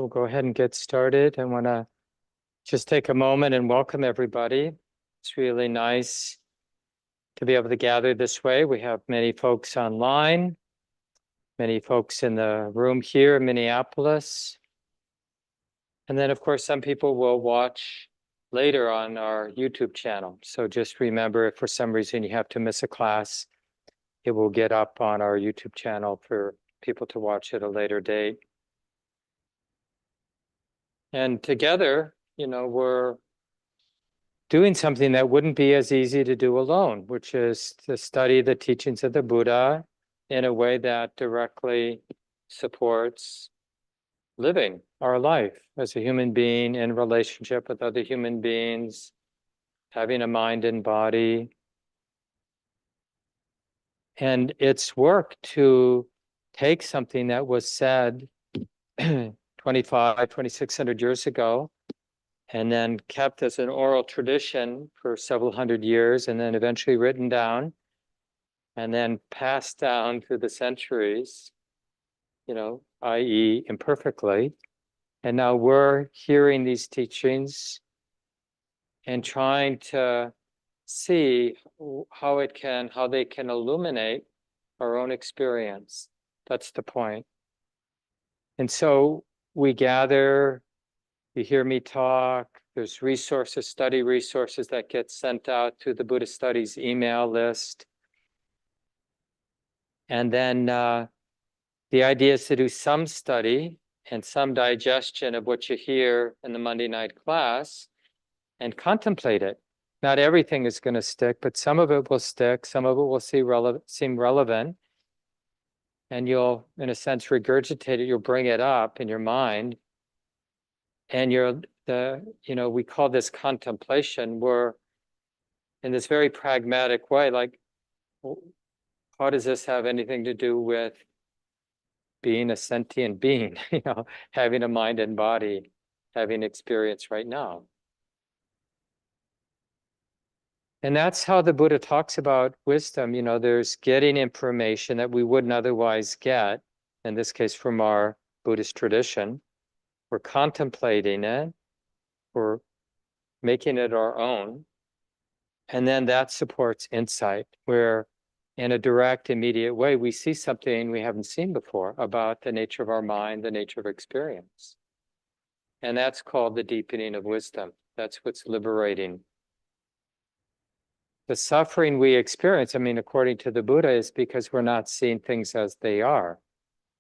We'll go ahead and get started. I want to just take a moment and welcome everybody. It's really nice to be able to gather this way. We have many folks online, many folks in the room here in Minneapolis. And then, of course, some people will watch later on our YouTube channel. So just remember, if for some reason you have to miss a class, it will get up on our YouTube channel for people to watch at a later date. And together, we're doing something that wouldn't be as easy to do alone, which is to study the teachings of the Buddha in a way that directly supports living our life as a human being in relationship with other human beings, having a mind and body. And it's work to take something that was said 2,600 years ago, and then kept as an oral tradition for several hundred years, and then eventually written down, and then passed down through the centuries, i.e. imperfectly. And now we're hearing these teachings and trying to see how they can illuminate our own experience. That's the point. And so we gather, you hear me talk, there's resources, study resources that get sent out to the Buddhist Studies email list. And then the idea is to do some study and some digestion of what you hear in the Monday night class and contemplate it. Not everything is going to stick, but some of it will stick, some of it will seem relevant. And you'll, in a sense, regurgitate it, you'll bring it up in your mind. And we call this contemplation. We're in this very pragmatic way, like, how does this have anything to do with being a sentient being, having a mind and body, having experience right now? And that's how the Buddha talks about wisdom. There's getting information that we wouldn't otherwise get, in this case from our Buddhist tradition. We're contemplating it, we're making it our own. And then that supports insight, where in a direct, immediate way, we see something we haven't seen before about the nature of our mind, the nature of experience. And that's called the deepening of wisdom. That's what's liberating. The suffering we experience, according to the Buddha, is because we're not seeing things as they are.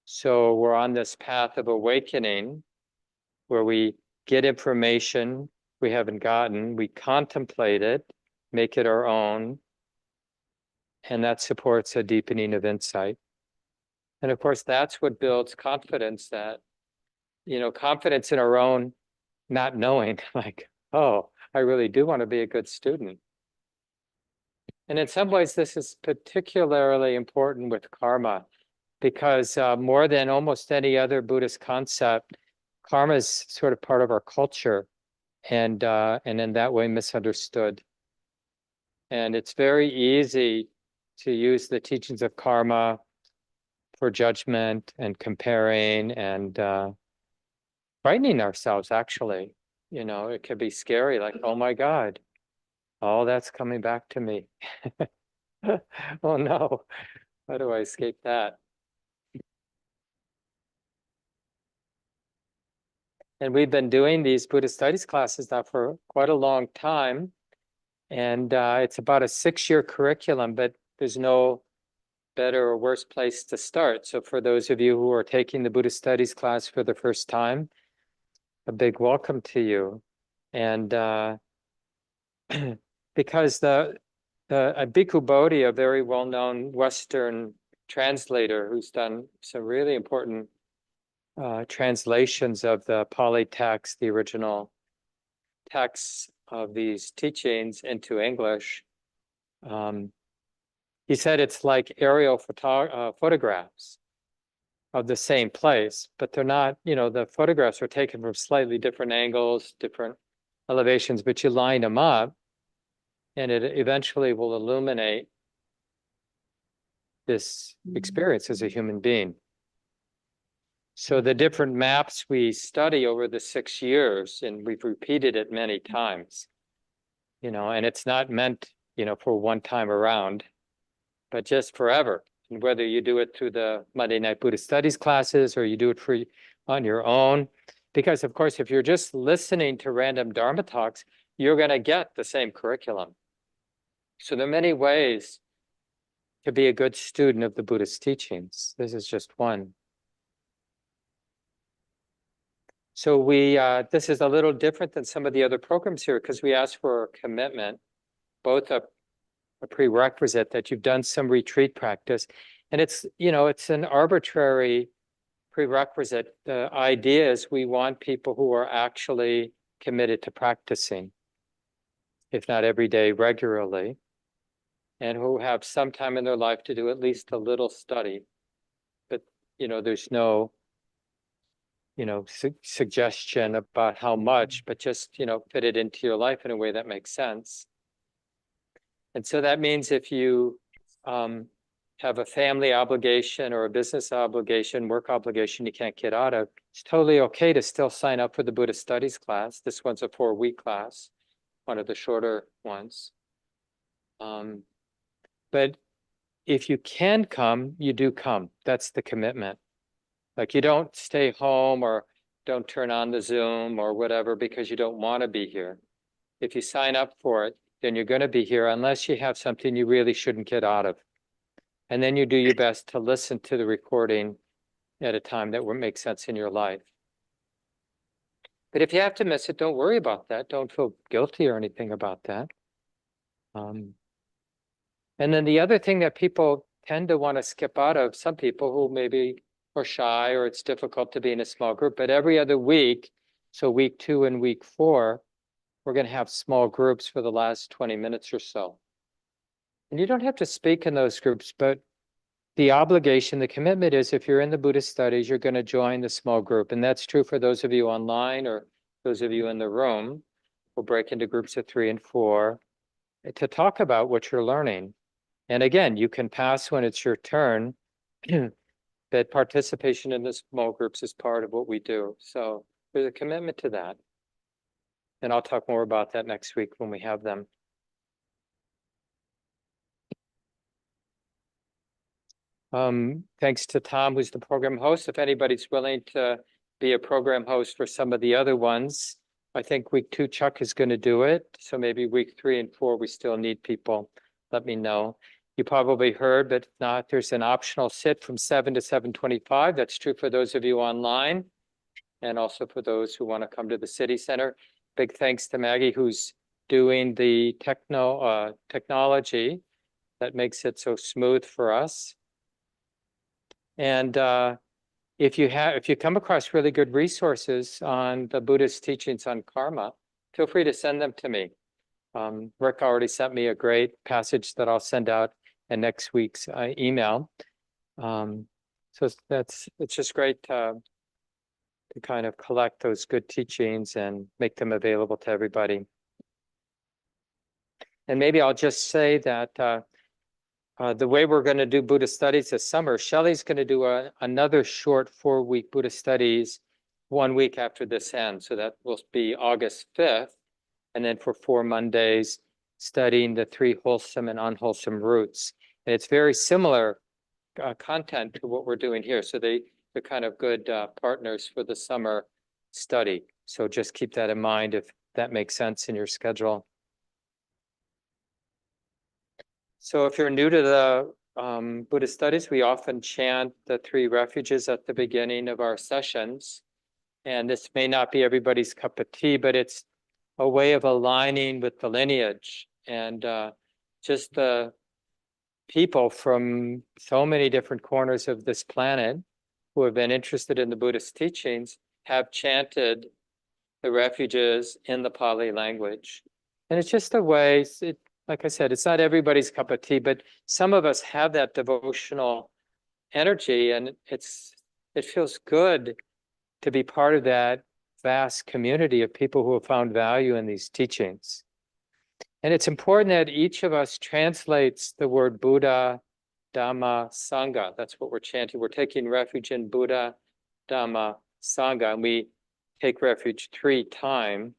So we're on this path of awakening where we get information we haven't gotten, we contemplate it, make it our own, and that supports a deepening of insight. And of course, that's what builds confidence, confidence in our own not knowing, like, oh, I really do want to be a good student. And in some ways, this is particularly important with karma, because more than almost any other Buddhist concept, karma is sort of part of our culture, and in that way misunderstood. And it's very easy to use the teachings of karma for judgment and comparing and frightening ourselves, actually. It could be scary, like, oh my God, all that's coming back to me. Oh no, how do I escape that? And we've been doing these Buddhist studies classes now for quite a long time. And it's about a 6-year curriculum, but there's no better or worse place to start. So for those of you who are taking the Buddhist studies class for the first time, a big welcome to you. And because the Bhikkhu Bodhi, a very well-known Western translator who's done some really important translations of the Pali text, the original texts of these teachings into English, he said it's like aerial photographs of the same place, but they're not, the photographs are taken from slightly different angles, different elevations, but you line them up and it eventually will illuminate this experience as a human being. So the different maps we study over the 6 years, and we've repeated it many times, and it's not meant, for one time around, but just forever. And whether you do it through the Monday Night Buddhist Studies classes or you do it on your own, because of course, if you're just listening to random Dharma talks, you're going to get the same curriculum. So there are many ways to be a good student of the Buddhist teachings. This is just one. So this is a little different than some of the other programs here because we ask for a commitment, both a prerequisite that you've done some retreat practice. And it's an arbitrary prerequisite. The idea is we want people who are actually committed to practicing, if not every day, regularly, and who have some time in their life to do at least a little study. But, there's no, suggestion about how much, but just, fit it into your life in a way that makes sense. And so that means if you have a family obligation or a business obligation, work obligation you can't get out of, it's totally okay to still sign up for the Buddhist Studies class. This one's a 4-week class, one of the shorter ones. But if you can come, you do come. That's the commitment. Like you don't stay home or don't turn on the Zoom or whatever because you don't want to be here. If you sign up for it, then you're going to be here unless you have something you really shouldn't get out of. And then you do your best to listen to the recording at a time that would make sense in your life. But if you have to miss it, don't worry about that. Don't feel guilty or anything about that. And then the other thing that people tend to want to skip out of, some people who maybe are shy or it's difficult to be in a small group, but every other week, so week 2 and week 4, we're going to have small groups for the last 20 minutes or so. And you don't have to speak in those groups, but the obligation, the commitment is if you're in the Buddhist studies, you're going to join the small group. And that's true for those of you online or those of you in the room. We'll break into groups of 3 and 4 to talk about what you're learning. And again, you can pass when it's your turn, but participation in the small groups is part of what we do. So there's a commitment to that. And I'll talk more about that next week when we have them. Thanks to Tom, who's the program host. If anybody's willing to be a program host for some of the other ones, I think week 2, Chuck is going to do it. So maybe week 3 and 4, we still need people. Let me know. You probably heard, but if not, there's an optional sit from 7 to 7:25. That's true for those of you online and also for those who want to come to the city center. Big thanks to Maggie, who's doing the technology that makes it so smooth for us. And if you come across really good resources on the Buddhist teachings on karma, feel free to send them to me. Rick already sent me a great passage that I'll send out in next week's email. So it's just great to kind of collect those good teachings and make them available to everybody. And maybe I'll just say that the way we're going to do Buddhist studies this summer, Shelley's going to do another short 4-week Buddhist studies 1 week after this ends. So that will be August 5th. And then for 4 Mondays, studying the 3 wholesome and unwholesome roots. And it's very similar content to what we're doing here. So they're kind of good partners for the summer study. So just keep that in mind if that makes sense in your schedule. So if you're new to the Buddhist studies, we often chant the 3 refuges at the beginning of our sessions. And this may not be everybody's cup of tea, but it's a way of aligning with the lineage. And just the people from so many different corners of this planet who have been interested in the Buddhist teachings have chanted the refuges in the Pali language. And it's just a way, like I said, it's not everybody's cup of tea, but some of us have that devotional energy, and it feels good to be part of that vast community of people who have found value in these teachings. And it's important that each of us translates the word Buddha, Dhamma, Sangha. That's what we're chanting. We're taking refuge in Buddha, Dhamma, Sangha, and we take refuge three times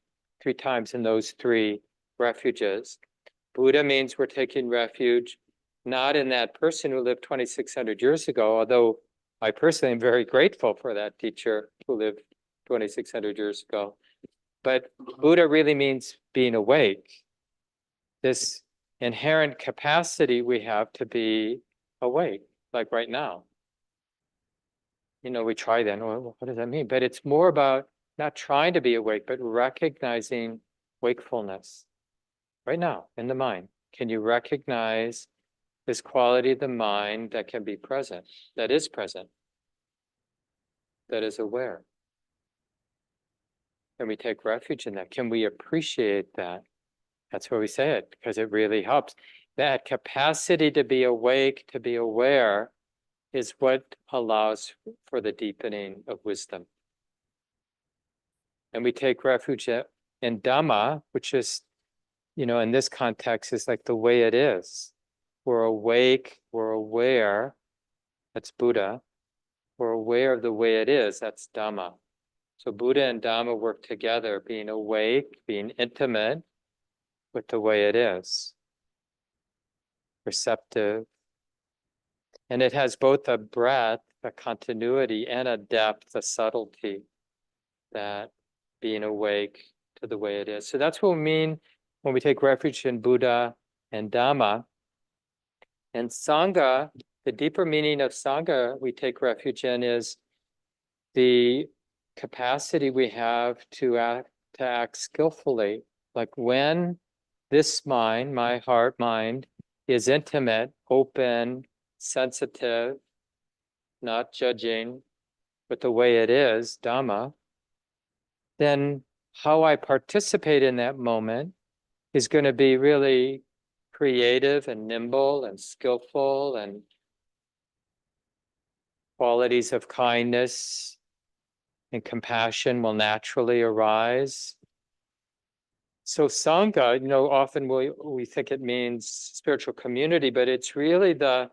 in those three refuges. Buddha means we're taking refuge not in that person who lived 2,600 years ago, although I personally am very grateful for that teacher who lived 2,600 years ago. But Buddha really means being awake, this inherent capacity we have to be awake, like right now. We try then, well, what does that mean? But it's more about not trying to be awake, but recognizing wakefulness right now in the mind. Can you recognize this quality of the mind that can be present, that is aware? Can we take refuge in that? Can we appreciate that? That's why we say it, because it really helps. That capacity to be awake, to be aware, is what allows for the deepening of wisdom. And we take refuge in Dhamma, which is, in this context, is like the way it is. We're awake, we're aware, that's Buddha. We're aware of the way it is, that's Dhamma. So Buddha and Dhamma work together, being awake, being intimate with the way it is, receptive. And it has both a breadth, a continuity, and a depth, a subtlety, that being awake to the way it is. So that's what we mean when we take refuge in Buddha and Dhamma. And Sangha, the deeper meaning of Sangha we take refuge in is the capacity we have to act skillfully. Like when this mind, my heart mind, is intimate, open, sensitive, not judging, but the way it is, Dhamma, then how I participate in that moment is going to be really creative and nimble and skillful, and qualities of kindness and compassion will naturally arise. So Sangha, often we think it means spiritual community, but it's really the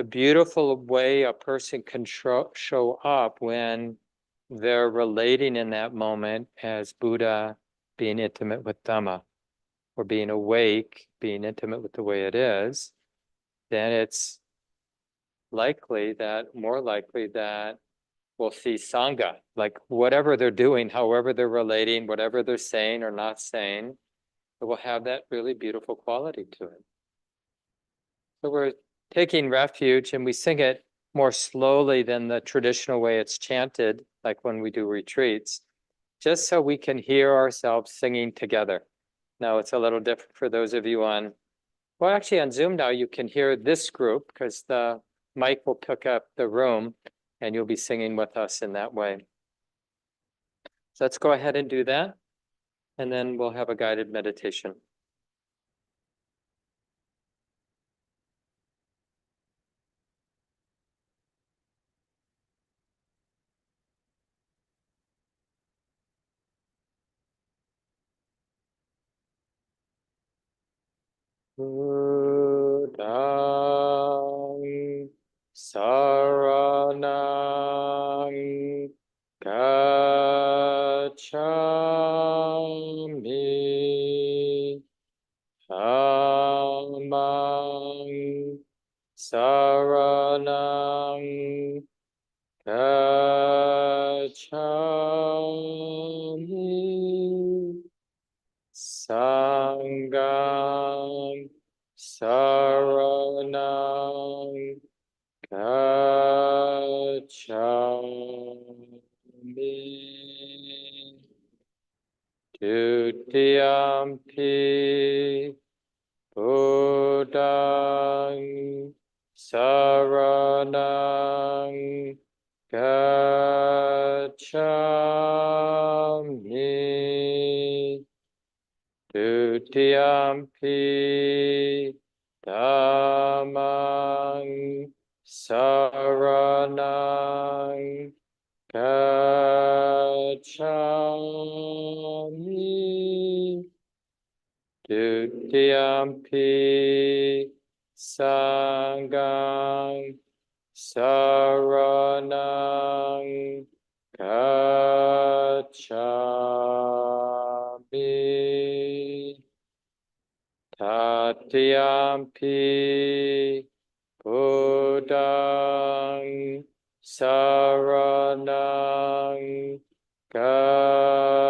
beautiful way a person can show up when they're relating in that moment as Buddha, being intimate with Dhamma, or being awake, being intimate with the way it is. Then it's more likely that we'll see Sangha, like whatever they're doing, however they're relating, whatever they're saying or not saying, it will have that really beautiful quality to it. So we're taking refuge, and we sing it more slowly than the traditional way it's chanted, like when we do retreats, just so we can hear ourselves singing together. Now it's a little different for those of you on Zoom now, you can hear this group because the mic will pick up the room and you'll be singing with us in that way. So let's go ahead and do that, and then we'll have a guided meditation. Buddhang saranang gacchami, dhammang saranang gacchami, sanghang saranang gacchami. Dutiyampi Buddhang saranang gacchami. Dutiyampi dhammang saranang gacchami. Dutiyampi sanghang saranang gacchami. Tatyampi Buddhang saranang gacchami.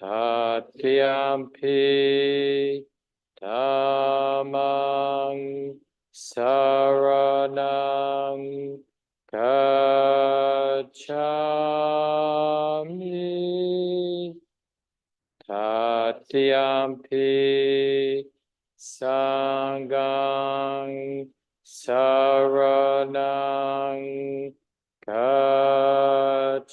Tatyampi Dhammang saranang gacchami. Tatyampi sanghang saranang gacchami.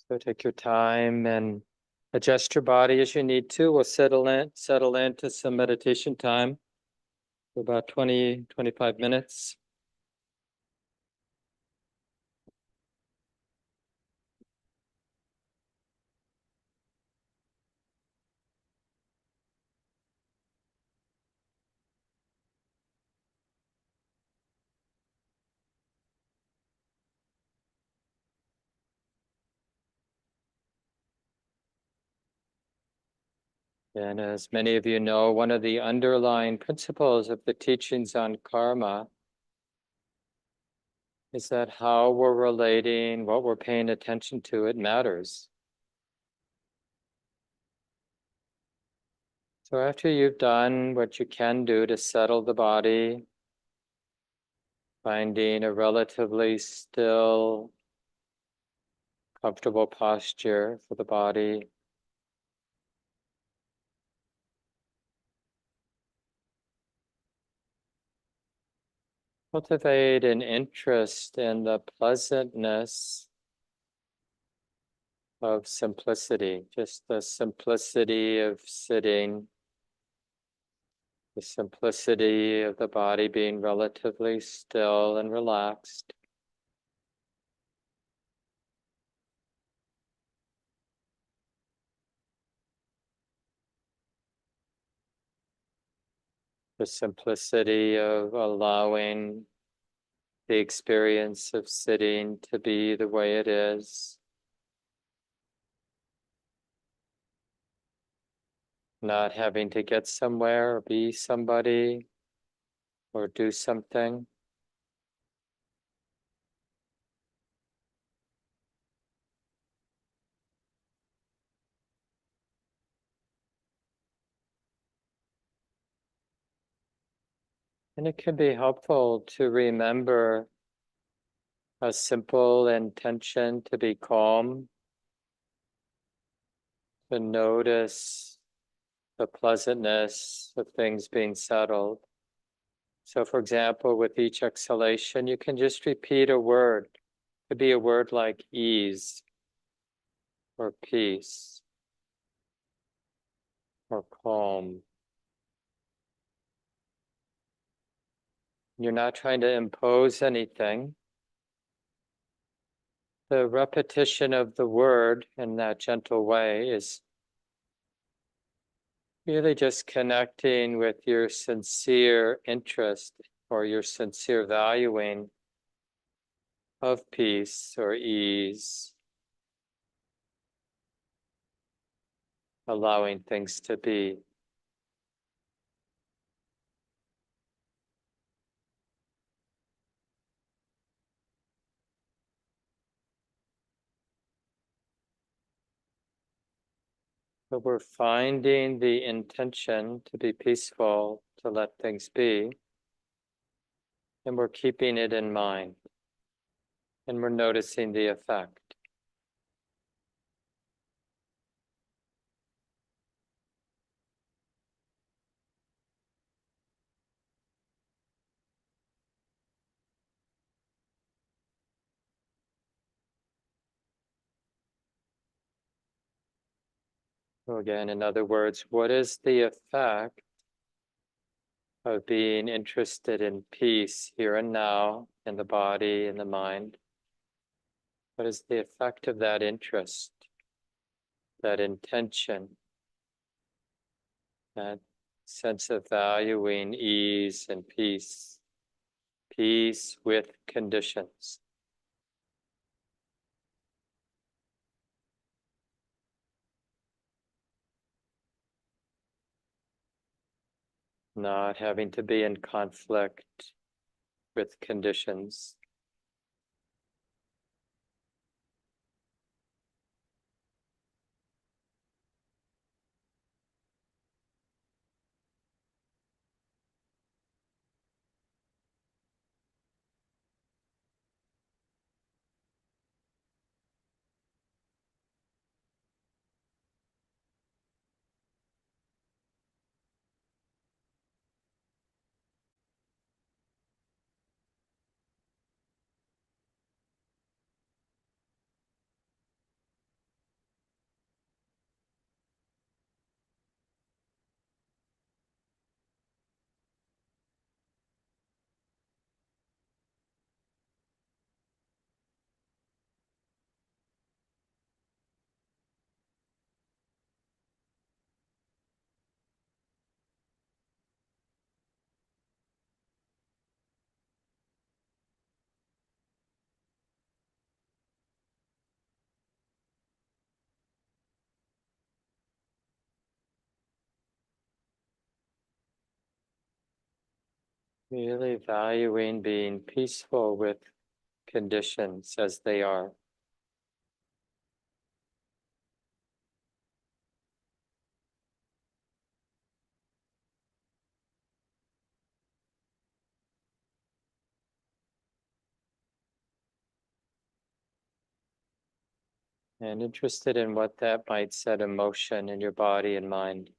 So take your time and adjust your body as you need to. We'll settle into some meditation time for about 20-25 minutes. And as many of you know, one of the underlying principles of the teachings on karma is that how we're relating, what we're paying attention to, it matters. So after you've done what you can do to settle the body, finding a relatively still, comfortable posture for the body, cultivate an interest in the pleasantness of simplicity, just the simplicity of sitting, the simplicity of the body being relatively still and relaxed. The simplicity of allowing the experience of sitting to be the way it is, not having to get somewhere or be somebody or do something. And it can be helpful to remember a simple intention to be calm, to notice the pleasantness of things being settled. So for example, with each exhalation, you can just repeat a word. It could be a word like ease or peace or calm. You're not trying to impose anything. The repetition of the word in that gentle way is really just connecting with your sincere interest or your sincere valuing of peace or ease, allowing things to be. But we're finding the intention to be peaceful, to let things be, and we're keeping it in mind, and we're noticing the effect. So again, in other words, what is the effect of being interested in peace here and now in the body and the mind? What is the effect of that interest, that intention, that sense of valuing ease and peace, peace with conditions? Not having to be in conflict with conditions. Really valuing being peaceful with conditions as they are. And interested in what that might set in motion in your body and mind.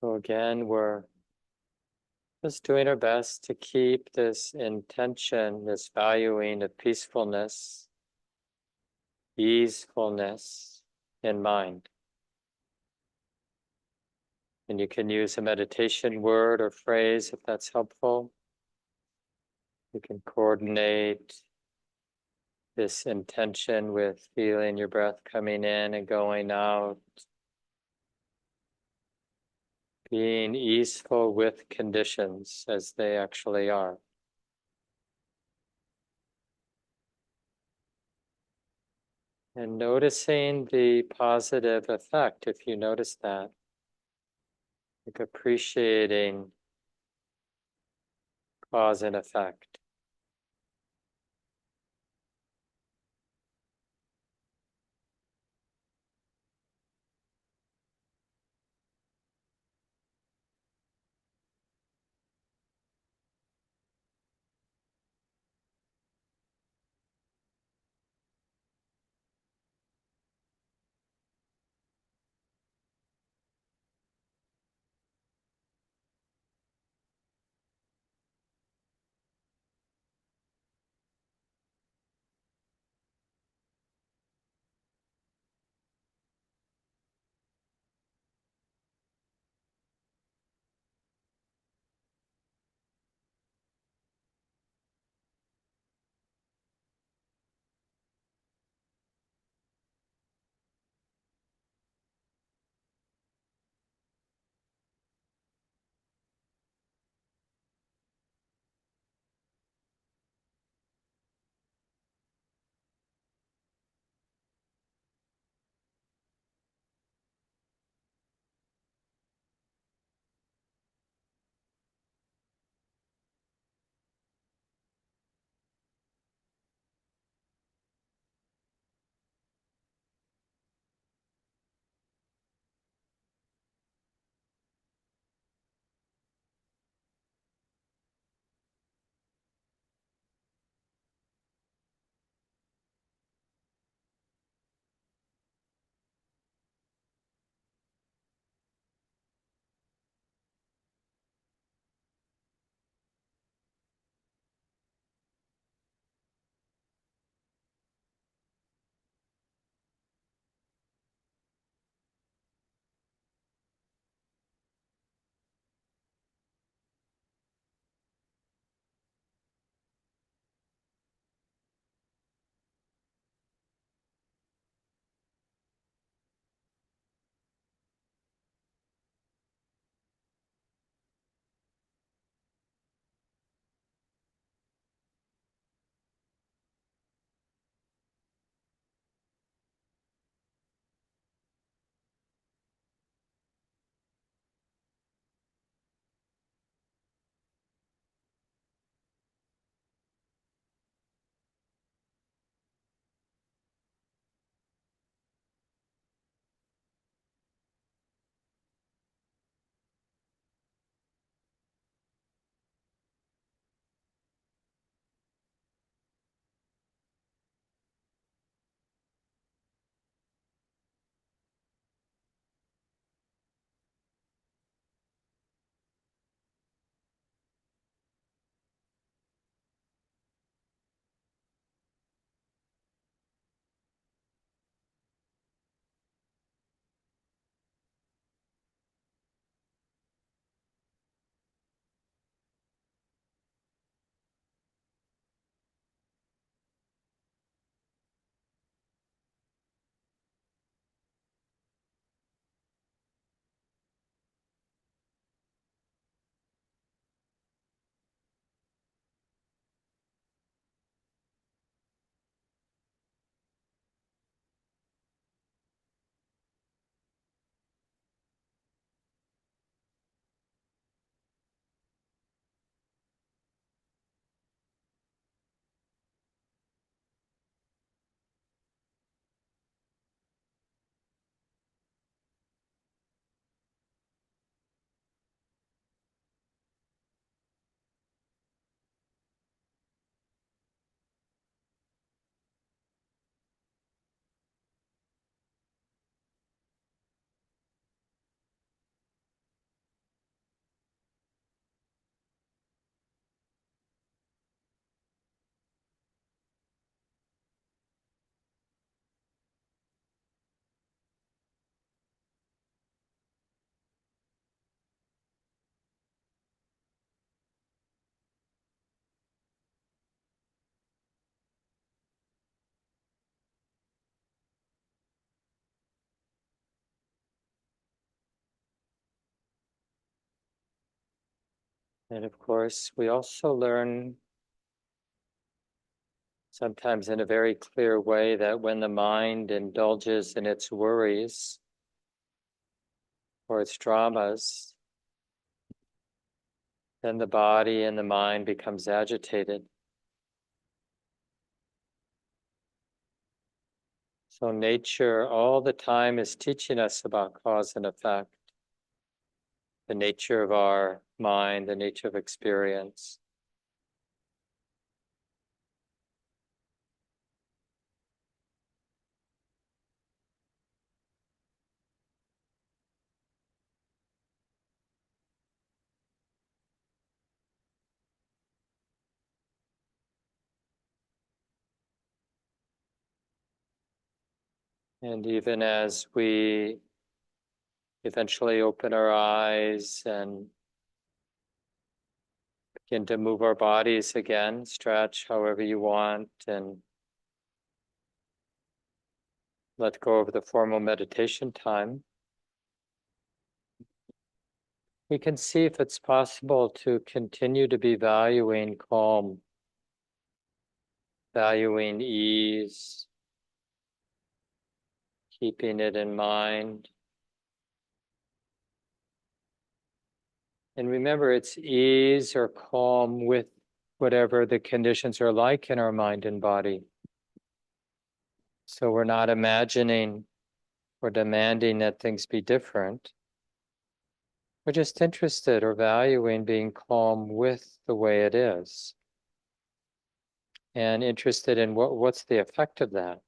So again, we're just doing our best to keep this intention, this valuing of peacefulness, easefulness in mind. And you can use a meditation word or phrase if that's helpful. You can coordinate this intention with feeling your breath coming in and going out. Being easeful with conditions as they actually are. And noticing the positive effect, if you notice that, like appreciating cause and effect. And of course, we also learn sometimes in a very clear way that when the mind indulges in its worries or its dramas, then the body and the mind becomes agitated. So nature all the time is teaching us about cause and effect, the nature of our mind, the nature of experience. And even as we eventually open our eyes and begin to move our bodies again, stretch however you want, and let go of the formal meditation time, we can see if it's possible to continue to be valuing calm, valuing ease, keeping it in mind. And remember, it's ease or calm with whatever the conditions are like in our mind and body. So we're not imagining or demanding that things be different. We're just interested or valuing being calm with the way it is. And interested in what's the effect of that.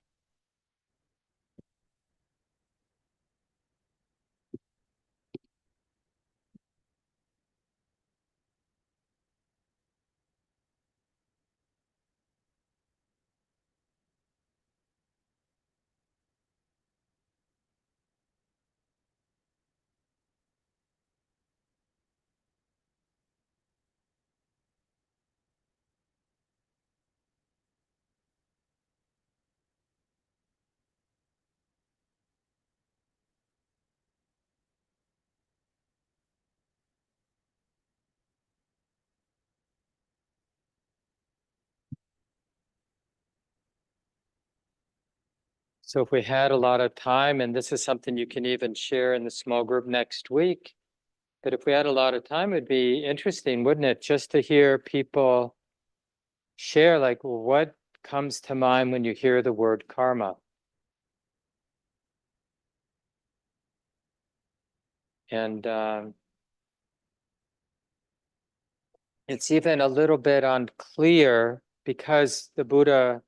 So if we had a lot of time, and this is something you can even share in the small group next week, but if we had a lot of time, it'd be interesting, wouldn't it? Just to hear people share, like, what comes to mind when you hear the word karma? And it's even a little bit unclear because the Buddha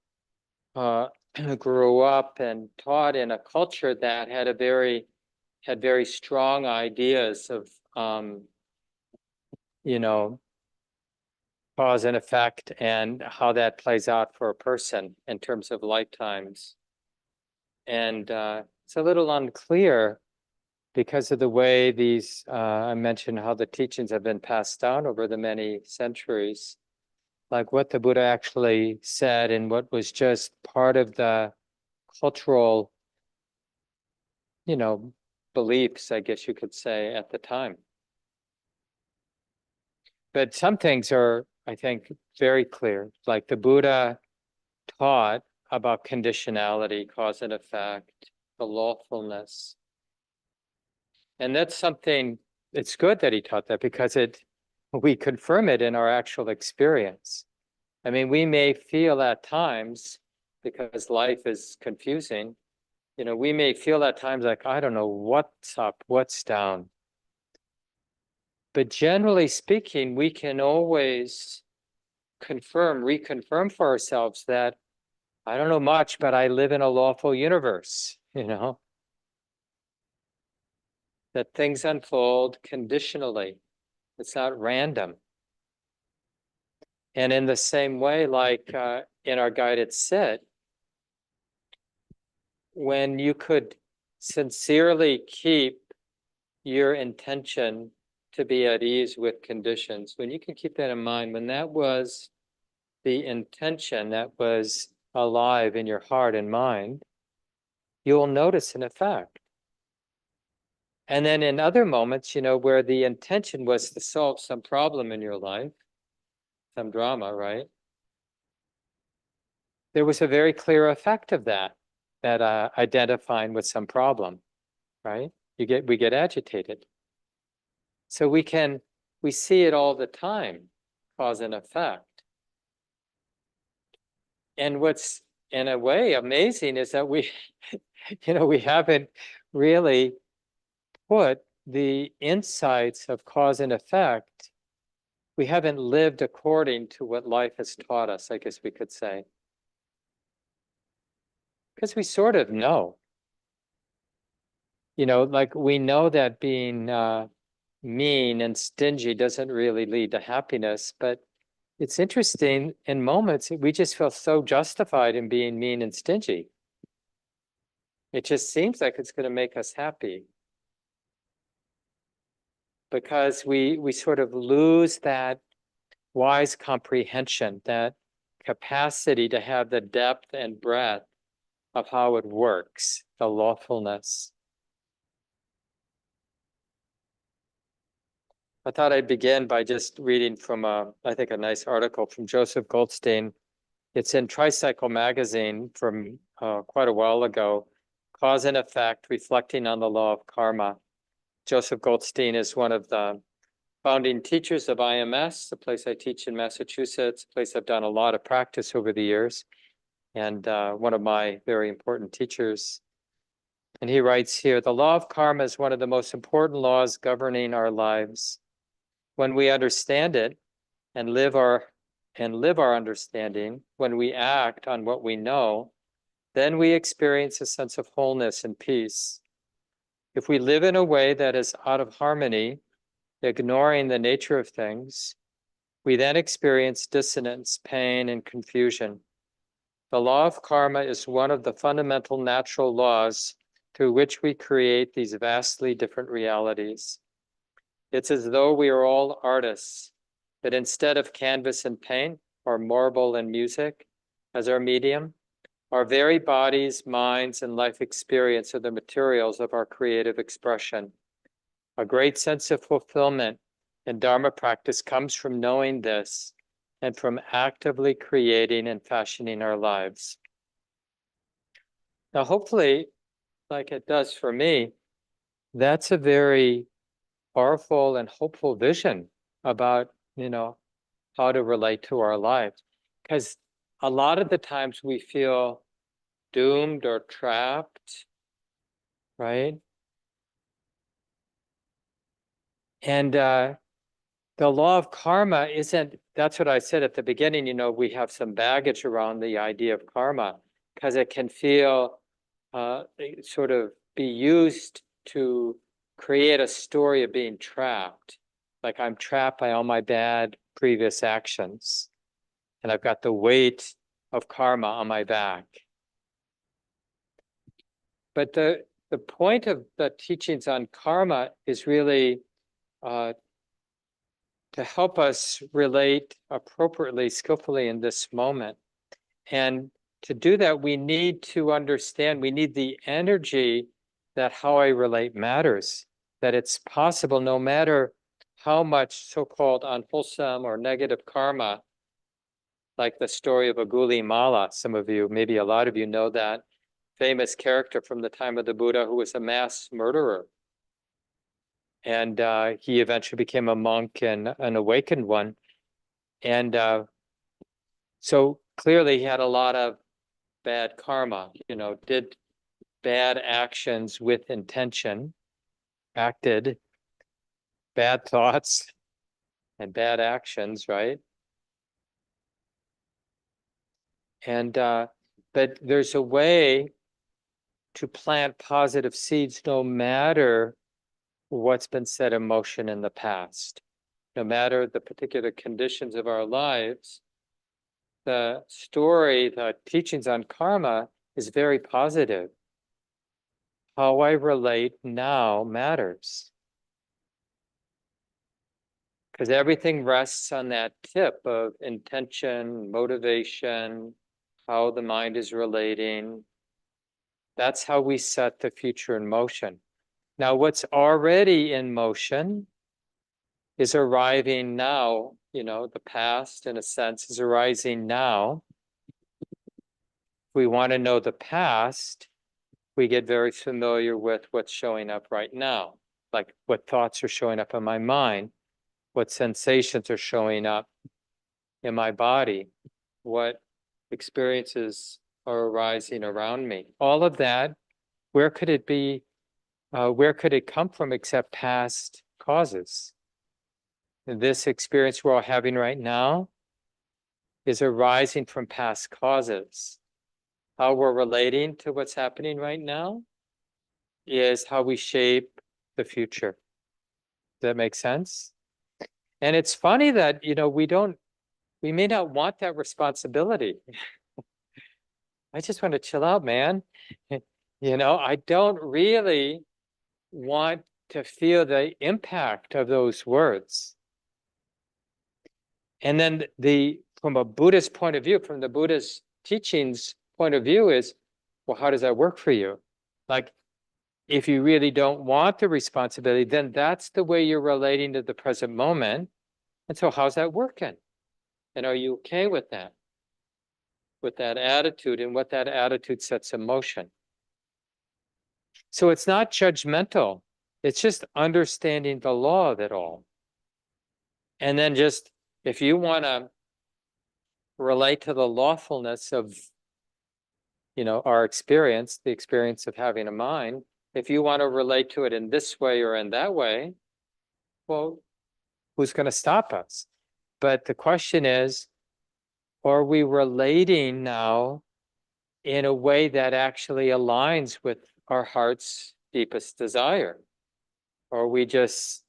grew up and taught in a culture that had very strong ideas of you know, cause and effect and how that plays out for a person in terms of lifetimes. And it's a little unclear because of the way these, I mentioned how the teachings have been passed down over the many centuries, like what the Buddha actually said and what was just part of the cultural, beliefs, I guess you could say, at the time. But some things are, I think, very clear. Like the Buddha taught about conditionality, cause and effect, the lawfulness. And that's something, it's good that he taught that because we confirm it in our actual experience. I mean, we may feel at times, because life is confusing, we may feel at times like, I don't know what's up, what's down. But generally speaking, we can always reconfirm for ourselves that I don't know much, but I live in a lawful universe, that things unfold conditionally. It's not random. And in the same way, like in our guided sit, when you could sincerely keep your intention to be at ease with conditions, when you can keep that in mind, when that was the intention that was alive in your heart and mind, you'll notice an effect. And then in other moments, where the intention was to solve some problem in your life, some drama, right? There was a very clear effect of that identifying with some problem, right? We get agitated. So we see it all the time, cause and effect. And what's in a way amazing is that we haven't really put the insights of cause and effect, we haven't lived according to what life has taught us, I guess we could say. Because we sort of know. Like we know that being mean and stingy doesn't really lead to happiness, but it's interesting, in moments, we just feel so justified in being mean and stingy. It just seems like it's going to make us happy. Because we sort of lose that wise comprehension, that capacity to have the depth and breadth of how it works, the lawfulness. I thought I'd begin by just reading from, I think, a nice article from Joseph Goldstein. It's in Tricycle magazine from quite a while ago, Cause and Effect, Reflecting on the Law of Karma. Joseph Goldstein is one of the founding teachers of IMS, the place I teach in Massachusetts, a place I've done a lot of practice over the years, and one of my very important teachers. And he writes here, the law of karma is one of the most important laws governing our lives. When we understand it and live our understanding, when we act on what we know, then we experience a sense of wholeness and peace. If we live in a way that is out of harmony, ignoring the nature of things, we then experience dissonance, pain, and confusion. The law of karma is one of the fundamental natural laws through which we create these vastly different realities. It's as though we are all artists, that instead of canvas and paint or marble and music as our medium, our very bodies, minds, and life experience are the materials of our creative expression. A great sense of fulfillment in Dharma practice comes from knowing this and from actively creating and fashioning our lives. Now, hopefully, like it does for me, that's a very powerful and hopeful vision about, how to relate to our lives. Because a lot of the times we feel doomed or trapped, right? And the law of karma isn't, that's what I said at the beginning, we have some baggage around the idea of karma because it can feel sort of be used to create a story of being trapped. Like I'm trapped by all my bad previous actions and I've got the weight of karma on my back. But the point of the teachings on karma is really to help us relate appropriately, skillfully in this moment. And to do that, we need to understand, we need the energy that how I relate matters, that it's possible no matter how much so-called unwholesome or negative karma, like the story of Agulimala, some of you, maybe a lot of you know that famous character from the time of the Buddha who was a mass murderer. And he eventually became a monk and an awakened one. And so clearly he had a lot of bad karma, did bad actions with intention, acted bad thoughts and bad actions, right? And but there's a way to plant positive seeds no matter what's been set in motion in the past. No matter the particular conditions of our lives, the story, the teachings on karma is very positive. How I relate now matters. Because everything rests on that tip of intention, motivation, how the mind is relating. That's how we set the future in motion. Now, what's already in motion is arriving now, the past, in a sense, is arising now. If we want to know the past, we get very familiar with what's showing up right now, like what thoughts are showing up in my mind, what sensations are showing up in my body, what experiences are arising around me. All of that, where could it be? Where could it come from except past causes? And this experience we're all having right now is arising from past causes. How we're relating to what's happening right now is how we shape the future. Does that make sense? And it's funny that, we may not want that responsibility. I just want to chill out, man. I don't really want to feel the impact of those words. And then from a Buddhist point of view, from the Buddhist teachings point of view is, well, how does that work for you? Like, if you really don't want the responsibility, then that's the way you're relating to the present moment. And so how's that working? And are you okay with that? With that attitude and what that attitude sets in motion? So it's not judgmental. It's just understanding the law of it all. And then just, if you want to relate to the lawfulness of, our experience, the experience of having a mind, if you want to relate to it in this way or in that way, well, who's going to stop us? But the question is, are we relating now in a way that actually aligns with our heart's deepest desire? Or we just,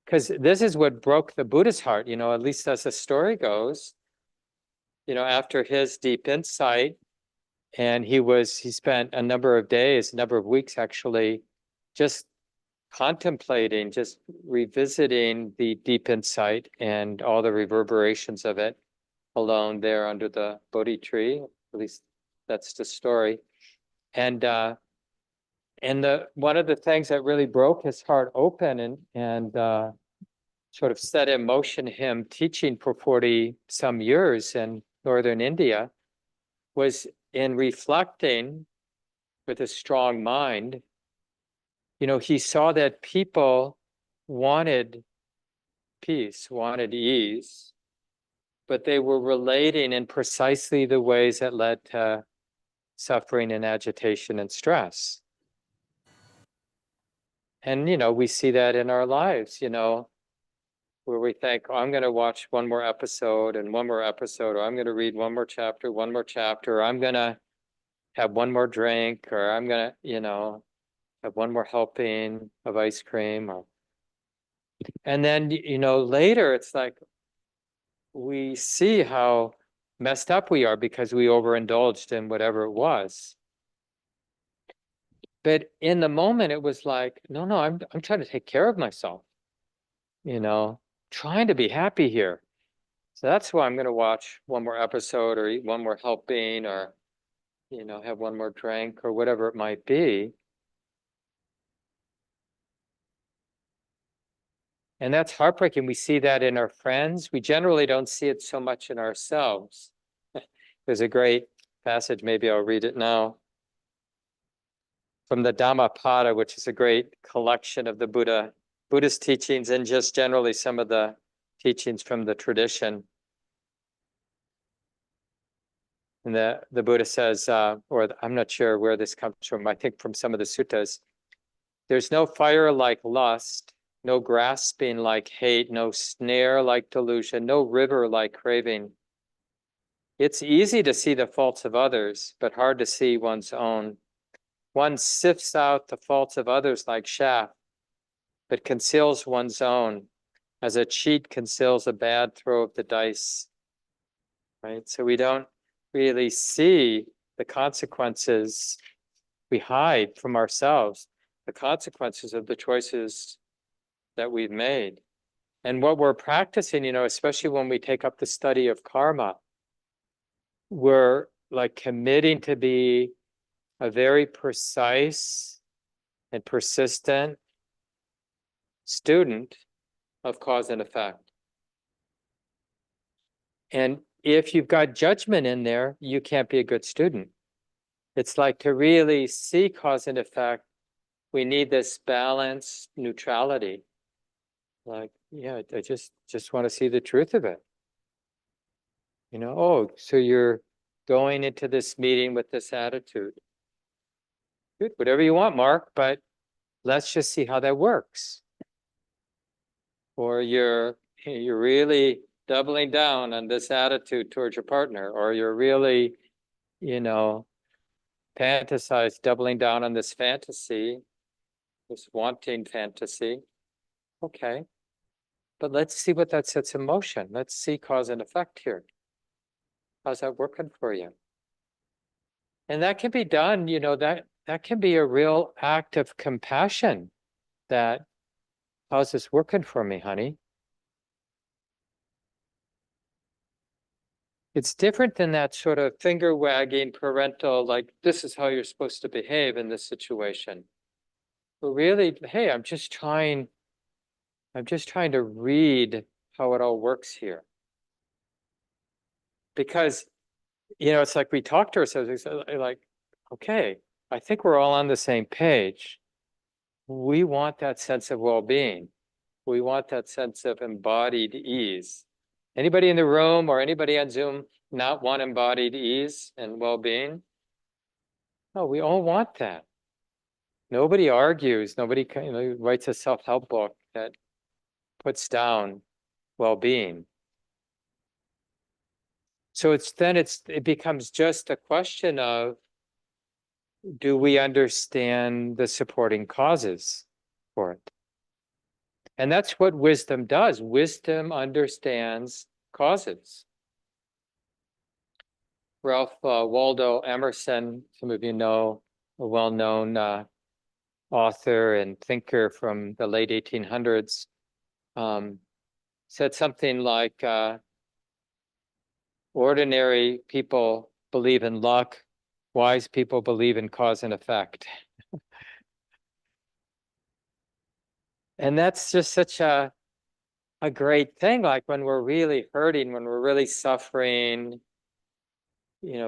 because this is what broke the Buddha's heart, at least as the story goes, after his deep insight, and he spent a number of days, a number of weeks actually, just contemplating, just revisiting the deep insight and all the reverberations of it alone there under the Bodhi tree. At least that's the story. And one of the things that really broke his heart open and sort of set in motion him teaching for 40 some years in northern India was in reflecting with a strong mind. He saw that people wanted peace, wanted ease, but they were relating in precisely the ways that led to suffering and agitation and stress. And, we see that in our lives, where we think, oh, I'm going to watch one more episode and one more episode, or I'm going to read one more chapter, or I'm going to have one more drink, or I'm going to, have one more helping of ice cream. And then, later it's like we see how messed up we are because we overindulged in whatever it was. But in the moment, it was like, no, I'm trying to take care of myself, trying to be happy here. So that's why I'm going to watch one more episode or eat one more helping or, have one more drink or whatever it might be. And that's heartbreaking. We see that in our friends. We generally don't see it so much in ourselves. There's a great passage, maybe I'll read it now, from the Dhammapada, which is a great collection of the Buddhist teachings and just generally some of the teachings from the tradition. And the Buddha says, or I'm not sure where this comes from, I think from some of the suttas, there's no fire like lust, no grasping like hate, no snare like delusion, no river like craving. It's easy to see the faults of others, but hard to see one's own. One sifts out the faults of others like chaff, but conceals one's own, as a cheat conceals a bad throw of the dice. Right? So we don't really see the consequences. We hide from ourselves the consequences of the choices that we've made. And what we're practicing, especially when we take up the study of karma, we're like committing to be a very precise and persistent student of cause and effect. And if you've got judgment in there, you can't be a good student. It's like to really see cause and effect, we need this balance, neutrality. Like, yeah, I just want to see the truth of it. You know, oh, so you're going into this meeting with this attitude. Good, whatever you want, Mark, but let's just see how that works. Or you're really doubling down on this attitude towards your partner, or you're really, doubling down on this fantasy, this wanting fantasy. Okay, but let's see what that sets in motion. Let's see cause and effect here. How's that working for you? And that can be done, that can be a real act of compassion. That, how's this working for me, honey? It's different than that sort of finger wagging parental, like, this is how you're supposed to behave in this situation. But really, hey, I'm just trying to read how it all works here. Because, it's like we talk to ourselves, like, okay, I think we're all on the same page. We want that sense of well-being. We want that sense of embodied ease. Anybody in the room or anybody on Zoom not want embodied ease and well-being? No, we all want that. Nobody argues. Nobody writes a self-help book that puts down well-being. So it becomes just a question of, do we understand the supporting causes for it? And that's what wisdom does. Wisdom understands causes. Ralph Waldo Emerson, some of you know, a well-known author and thinker from the late 1800s, said something like, ordinary people believe in luck, wise people believe in cause and effect. And that's just such a great thing. Like when we're really hurting, when we're really suffering,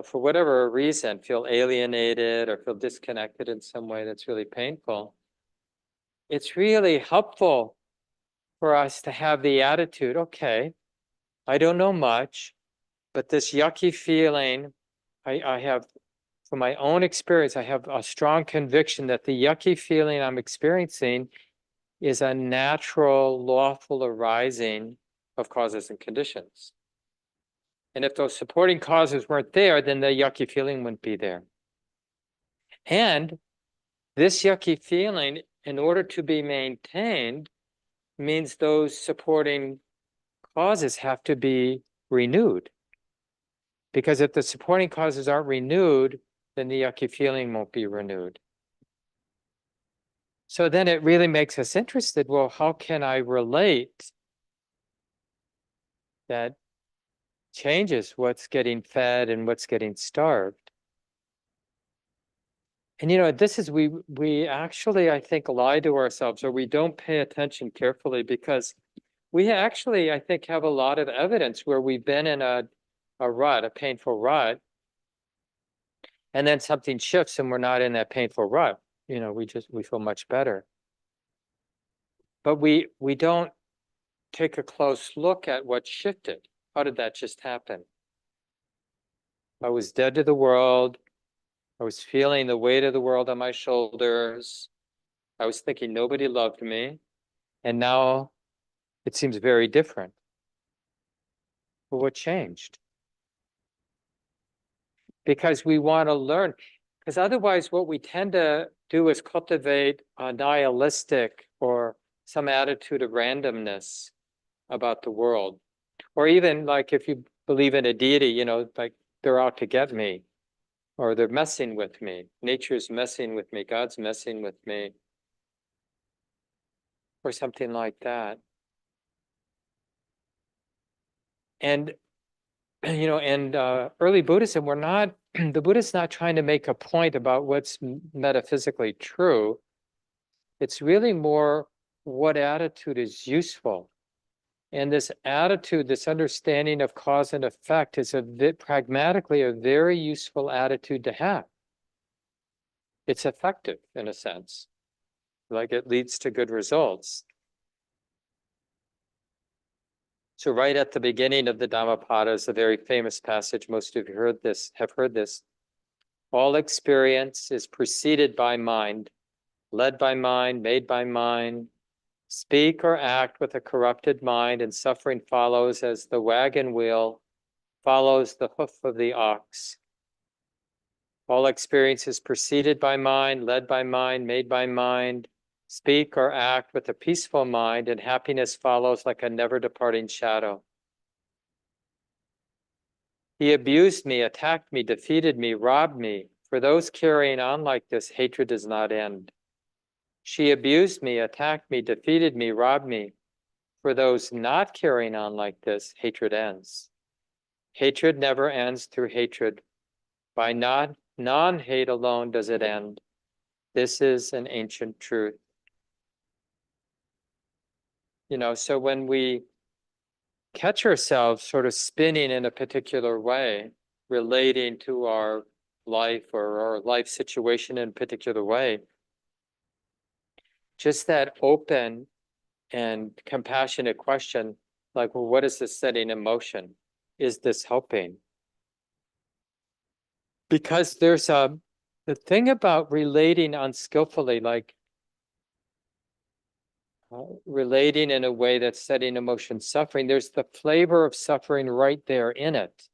for whatever reason, feel alienated or feel disconnected in some way that's really painful. It's really helpful for us to have the attitude, okay, I don't know much, but this yucky feeling, I have, from my own experience, I have a strong conviction that the yucky feeling I'm experiencing is a natural, lawful arising of causes and conditions. And if those supporting causes weren't there, then the yucky feeling wouldn't be there. And this yucky feeling, in order to be maintained, means those supporting causes have to be renewed. Because if the supporting causes aren't renewed, then the yucky feeling won't be renewed. So then it really makes us interested. Well, how can I relate that changes what's getting fed and what's getting starved? And this is, we actually, I think, lie to ourselves, or we don't pay attention carefully, because we actually, I think, have a lot of evidence where we've been in a rut, a painful rut, and then something shifts and we're not in that painful rut. We feel much better. But we don't take a close look at what shifted. How did that just happen? I was dead to the world. I was feeling the weight of the world on my shoulders. I was thinking nobody loved me. And now it seems very different. Well, what changed? Because we want to learn. Because otherwise, what we tend to do is cultivate a nihilistic or some attitude of randomness about the world. Or even like if you believe in a deity, like they're out to get me, or they're messing with me. Nature's messing with me. God's messing with me. Or something like that. And, early Buddhism, the Buddhist's not trying to make a point about what's metaphysically true. It's really more what attitude is useful. And this attitude, this understanding of cause and effect is pragmatically a very useful attitude to have. It's effective in a sense, like it leads to good results. So right at the beginning of the Dhammapada is a very famous passage. Most of you have heard this. All experience is preceded by mind, led by mind, made by mind. Speak or act with a corrupted mind, and suffering follows as the wagon wheel follows the hoof of the ox. All experience is preceded by mind, led by mind, made by mind. Speak or act with a peaceful mind, and happiness follows like a never departing shadow. He abused me, attacked me, defeated me, robbed me. For those carrying on like this, hatred does not end. She abused me, attacked me, defeated me, robbed me. For those not carrying on like this, hatred ends. Hatred never ends through hatred. By non-hate alone does it end. This is an ancient truth. So when we catch ourselves sort of spinning in a particular way, relating to our life or our life situation in a particular way, just that open and compassionate question, like, well, what is this setting in motion? Is this helping? Because there's the thing about relating unskillfully, like relating in a way that's setting in motion suffering, there's the flavor of suffering right there in it.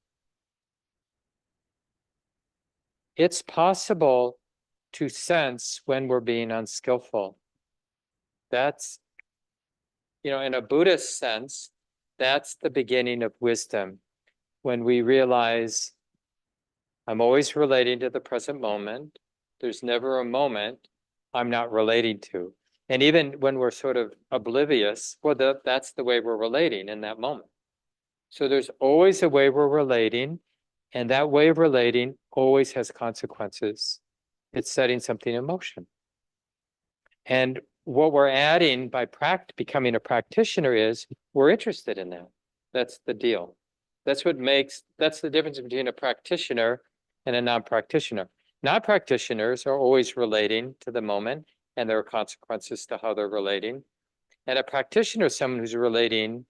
It's possible to sense when we're being unskillful. That's, in a Buddhist sense, that's the beginning of wisdom. When we realize I'm always relating to the present moment, there's never a moment I'm not relating to. And even when we're sort of oblivious, well, that's the way we're relating in that moment. So there's always a way we're relating, and that way of relating always has consequences. It's setting something in motion. And what we're adding by becoming a practitioner is we're interested in that. That's the deal. That's the difference between a practitioner and a non-practitioner. Non-practitioners are always relating to the moment, and there are consequences to how they're relating. And a practitioner is someone who's relating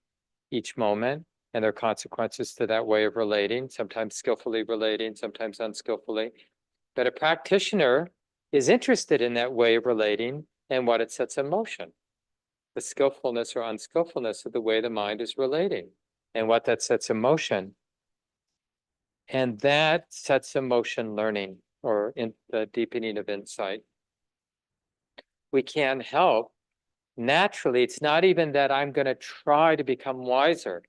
each moment, and there are consequences to that way of relating, sometimes skillfully relating, sometimes unskillfully. But a practitioner is interested in that way of relating and what it sets in motion, the skillfulness or unskillfulness of the way the mind is relating and what that sets in motion. And that sets in motion learning or in the deepening of insight. We can't help. Naturally, it's not even that I'm going to try to become wiser.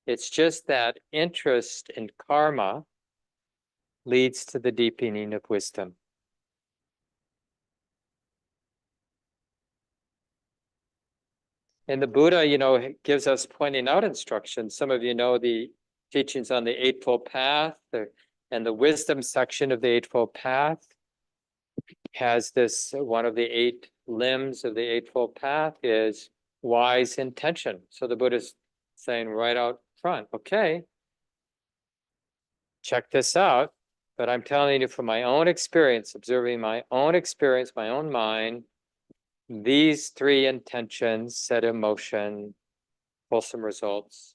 It's just that interest in karma leads to the deepening of wisdom. And the Buddha, gives us pointing out instructions. Some of you know the teachings on the Eightfold Path, and the wisdom section of the Eightfold Path has this, one of the 8 limbs of the Eightfold Path is wise intention. So the Buddha's saying right out front, okay, check this out, but I'm telling you from my own experience, observing my own experience, my own mind, these 3 intentions set in motion wholesome results,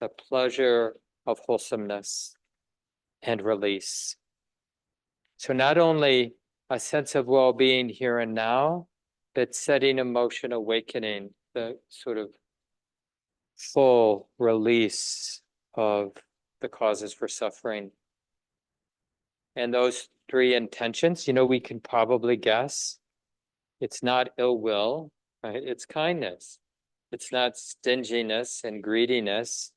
the pleasure of wholesomeness and release. So not only a sense of well-being here and now, but setting in motion awakening, the sort of full release of the causes for suffering. And those 3 intentions, we can probably guess. It's not ill will, right? It's kindness. It's not stinginess and greediness.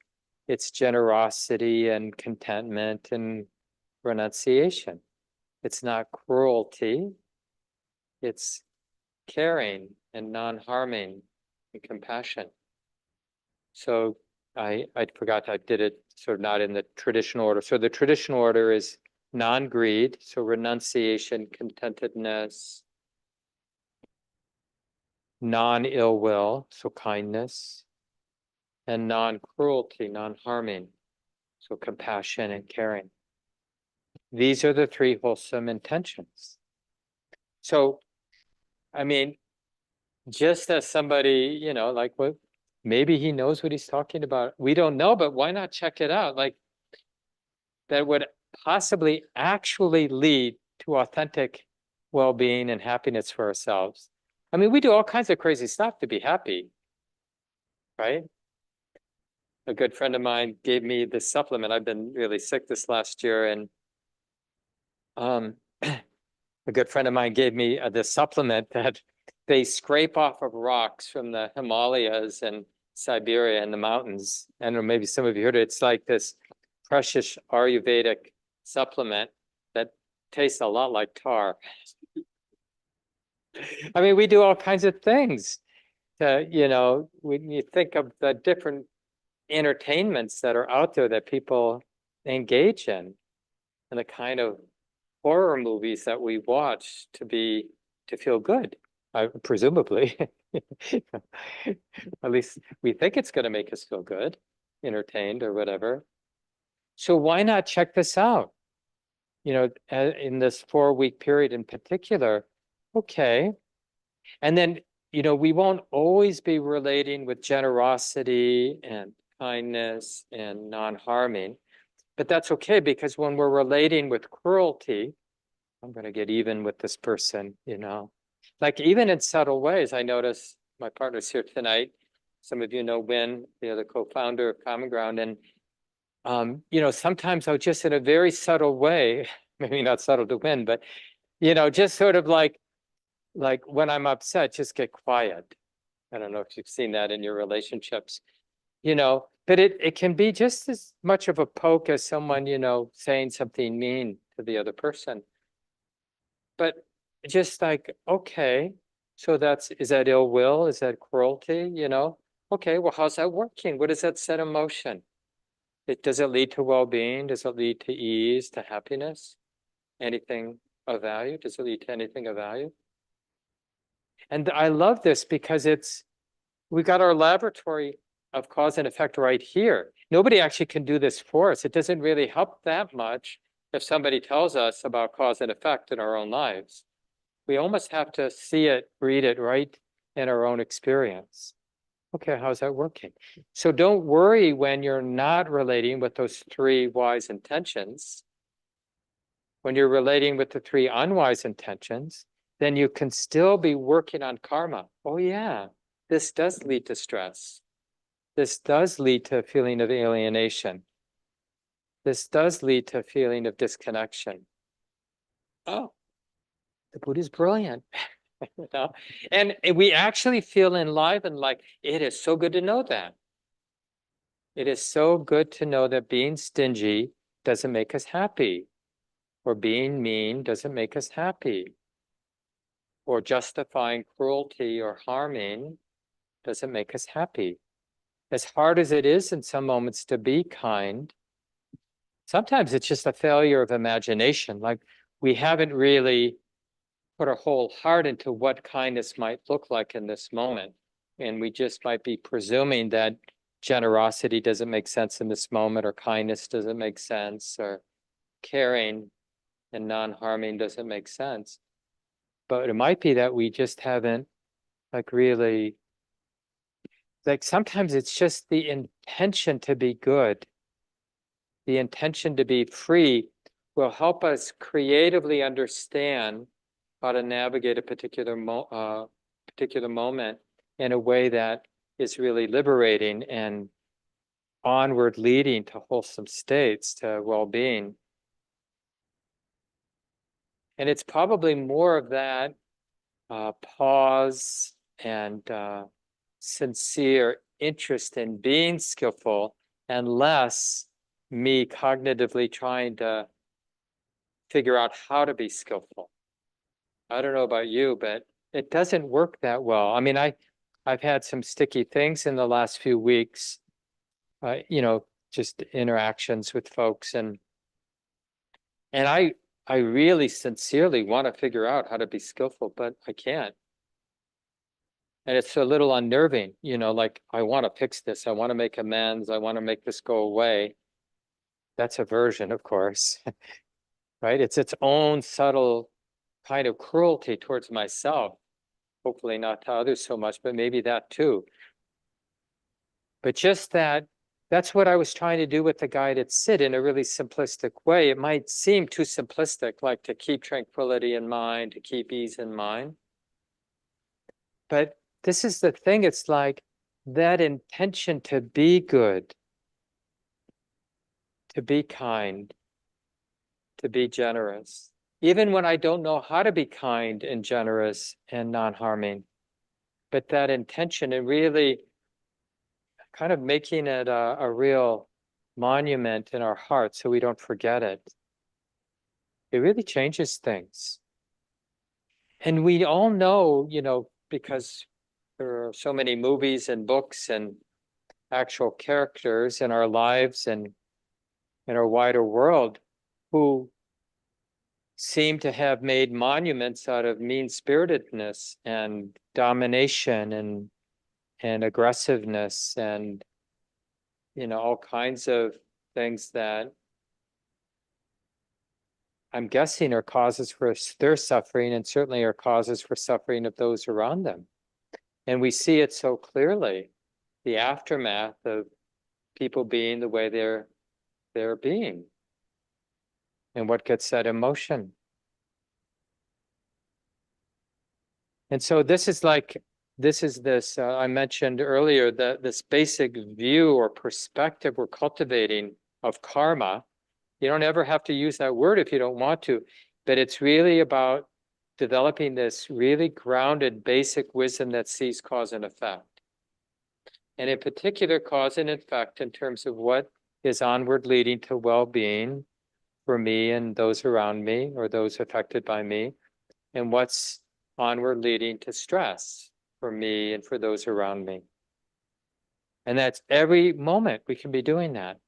It's generosity and contentment and renunciation. It's not cruelty. It's caring and non-harming and compassion. So I forgot I did it sort of not in the traditional order. So the traditional order is non-greed, so renunciation, contentedness, non-ill will, so kindness, and non-cruelty, non-harming, so compassion and caring. These are the three wholesome intentions. So, I mean, just as somebody, like what, maybe he knows what he's talking about. We don't know, but why not check it out? Like that would possibly actually lead to authentic well-being and happiness for ourselves. I mean, we do all kinds of crazy stuff to be happy, right? A good friend of mine gave me this supplement. I've been really sick this last year, and a good friend of mine gave me this supplement that they scrape off of rocks from the Himalayas and Siberia and the mountains. I don't know, maybe some of you heard it. It's like this precious Ayurvedic supplement that tastes a lot like tar. I mean, we do all kinds of things to, when you think of the different entertainments that are out there that people engage in, and the kind of horror movies that we watch to feel good, presumably. At least we think it's going to make us feel good, entertained or whatever. So why not check this out? In this 4-week period in particular, okay. And then, we won't always be relating with generosity and kindness and non-harming, but that's okay, because when we're relating with cruelty, I'm going to get even with this person, like even in subtle ways. I notice my partner's here tonight. Some of you know Win, the co-founder of Common Ground. And, sometimes I'll just in a very subtle way, maybe not subtle to Win, but, just sort of like when I'm upset, just get quiet. I don't know if you've seen that in your relationships, but it can be just as much of a poke as someone, saying something mean to the other person. But just like, okay, so is that ill will? Is that cruelty? Okay, well, how's that working? What does that set in motion? Does it lead to well-being? Does it lead to ease, to happiness? Anything of value? Does it lead to anything of value? And I love this because we got our laboratory of cause and effect right here. Nobody actually can do this for us. It doesn't really help that much if somebody tells us about cause and effect in our own lives. We almost have to see it, read it right in our own experience. Okay, how's that working? So don't worry when you're not relating with those 3 wise intentions. When you're relating with the 3 unwise intentions, then you can still be working on karma. Oh yeah, this does lead to stress. This does lead to a feeling of alienation. This does lead to a feeling of disconnection. Oh, the Buddha's brilliant. And we actually feel enlivened, like it is so good to know that. It is so good to know that being stingy doesn't make us happy, or being mean doesn't make us happy, or justifying cruelty or harming doesn't make us happy. As hard as it is in some moments to be kind, sometimes it's just a failure of imagination. Like we haven't really put our whole heart into what kindness might look like in this moment. And we just might be presuming that generosity doesn't make sense in this moment, or kindness doesn't make sense, or caring and non-harming doesn't make sense. But it might be that we just haven't really, sometimes it's just the intention to be good. The intention to be free will help us creatively understand how to navigate a particular moment in a way that is really liberating and onward leading to wholesome states, to well-being. And it's probably more of that pause and sincere interest in being skillful, and less me cognitively trying to figure out how to be skillful. I don't know about you, but it doesn't work that well. I mean, I've had some sticky things in the last few weeks, just interactions with folks, and I really sincerely want to figure out how to be skillful, but I can't. And it's a little unnerving, like I want to fix this. I want to make amends. I want to make this go away. That's aversion, of course, right? It's its own subtle kind of cruelty towards myself. Hopefully not to others so much, but maybe that too. But just that's what I was trying to do with the guided sit in a really simplistic way. It might seem too simplistic, like to keep tranquility in mind, to keep ease in mind. But this is the thing, it's like that intention to be good, to be kind, to be generous, even when I don't know how to be kind and generous and non-harming. But that intention and really kind of making it a real monument in our heart so we don't forget it. It really changes things. And we all know, because there are so many movies and books and actual characters in our lives and in our wider world who seem to have made monuments out of mean-spiritedness and domination and aggressiveness and all kinds of things that I'm guessing are causes for their suffering and certainly are causes for suffering of those around them. And we see it so clearly, the aftermath of people being the way they're being and what gets set in motion. And so this is this I mentioned earlier, that this basic view or perspective we're cultivating of karma. You don't ever have to use that word if you don't want to, but it's really about developing this really grounded basic wisdom that sees cause and effect. And in particular, cause and effect in terms of what is onward leading to well-being for me and those around me or those affected by me, and what's onward leading to stress for me and for those around me. And that's every moment we can be doing that.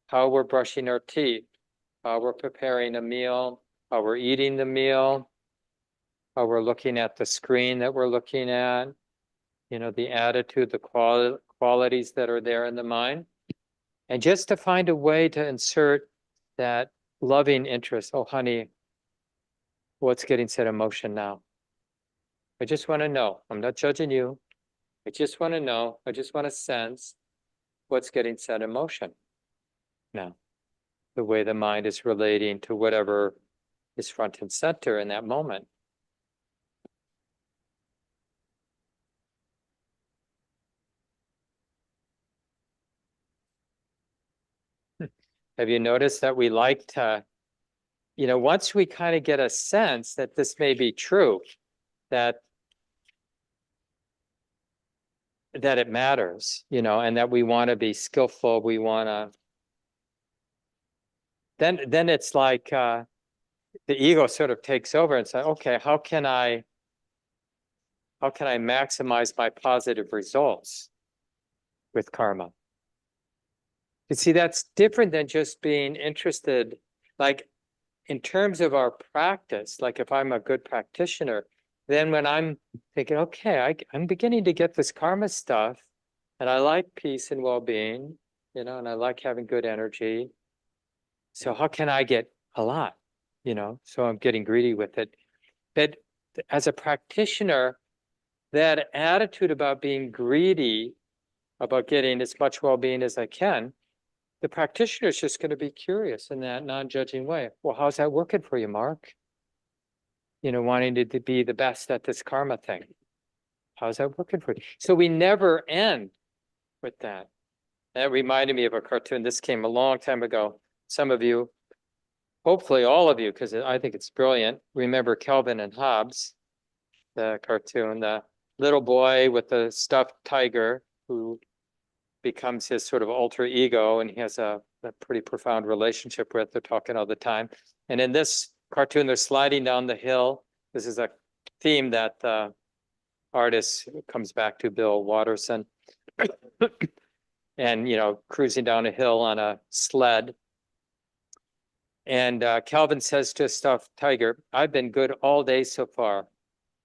How we're brushing our teeth, how we're preparing a meal, how we're eating the meal, how we're looking at the screen that we're looking at, the attitude, the qualities that are there in the mind. And just to find a way to insert that loving interest. Oh, honey, what's getting set in motion now? I just want to know. I'm not judging you. I just want to know. I just want to sense what's getting set in motion now. The way the mind is relating to whatever is front and center in that moment. Have you noticed that we like to, once we kind of get a sense that this may be true, that it matters, and that we want to be skillful, we want to, then it's like the ego sort of takes over and says, okay, how can I maximize my positive results with karma? You see, that's different than just being interested, like in terms of our practice, like if I'm a good practitioner, then when I'm thinking, okay, I'm beginning to get this karma stuff, and I like peace and well-being, and I like having good energy. So how can I get a lot, So I'm getting greedy with it. But as a practitioner, that attitude about being greedy, about getting as much well-being as I can, the practitioner is just going to be curious in that non-judging way. Well, how's that working for you, Mark? Wanting to be the best at this karma thing. How's that working for you? So we never end with that. That reminded me of a cartoon. This came a long time ago. Some of you, hopefully all of you, because I think it's brilliant, remember Calvin and Hobbes, the cartoon, the little boy with the stuffed tiger who becomes his sort of alter ego, and he has a pretty profound relationship with. They're talking all the time. And in this cartoon, they're sliding down the hill. This is a theme that the artist comes back to, Bill Watterson. And, cruising down a hill on a sled. And Calvin says to a stuffed tiger, I've been good all day so far.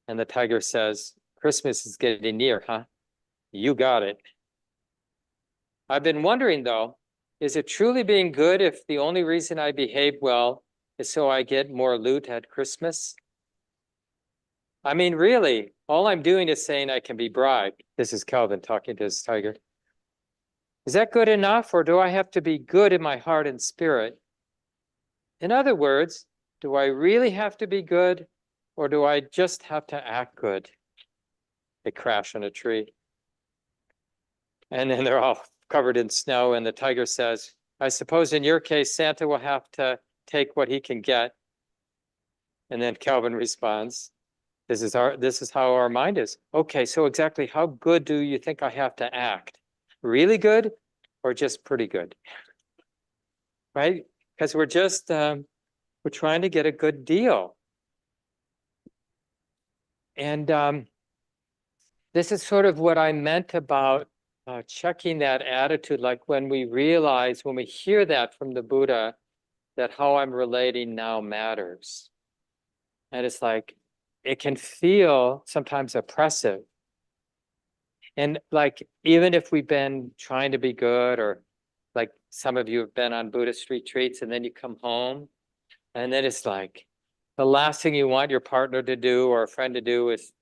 And the tiger says, Christmas is getting near, huh? You got it. I've been wondering though, is it truly being good if the only reason I behave well is so I get more loot at Christmas? I mean, really, all I'm doing is saying I can be bribed. This is Calvin talking to his tiger. Is that good enough, or do I have to be good in my heart and spirit? In other words, do I really have to be good, or do I just have to act good? They crash on a tree. And then they're all covered in snow, and the tiger says, I suppose in your case, Santa will have to take what he can get. And then Calvin responds, this is how our mind is. Okay, so exactly how good do you think I have to act? Really good or just pretty good? Right? Because we're just we're trying to get a good deal. And this is sort of what I meant about checking that attitude, like when we realize, when we hear that from the Buddha, that how I'm relating now matters. And it's like, it can feel sometimes oppressive. And like, even if we've been trying to be good, or like some of you have been on Buddhist retreats, and then you come home, and then it's like, the last thing you want your partner to do or a friend to do is,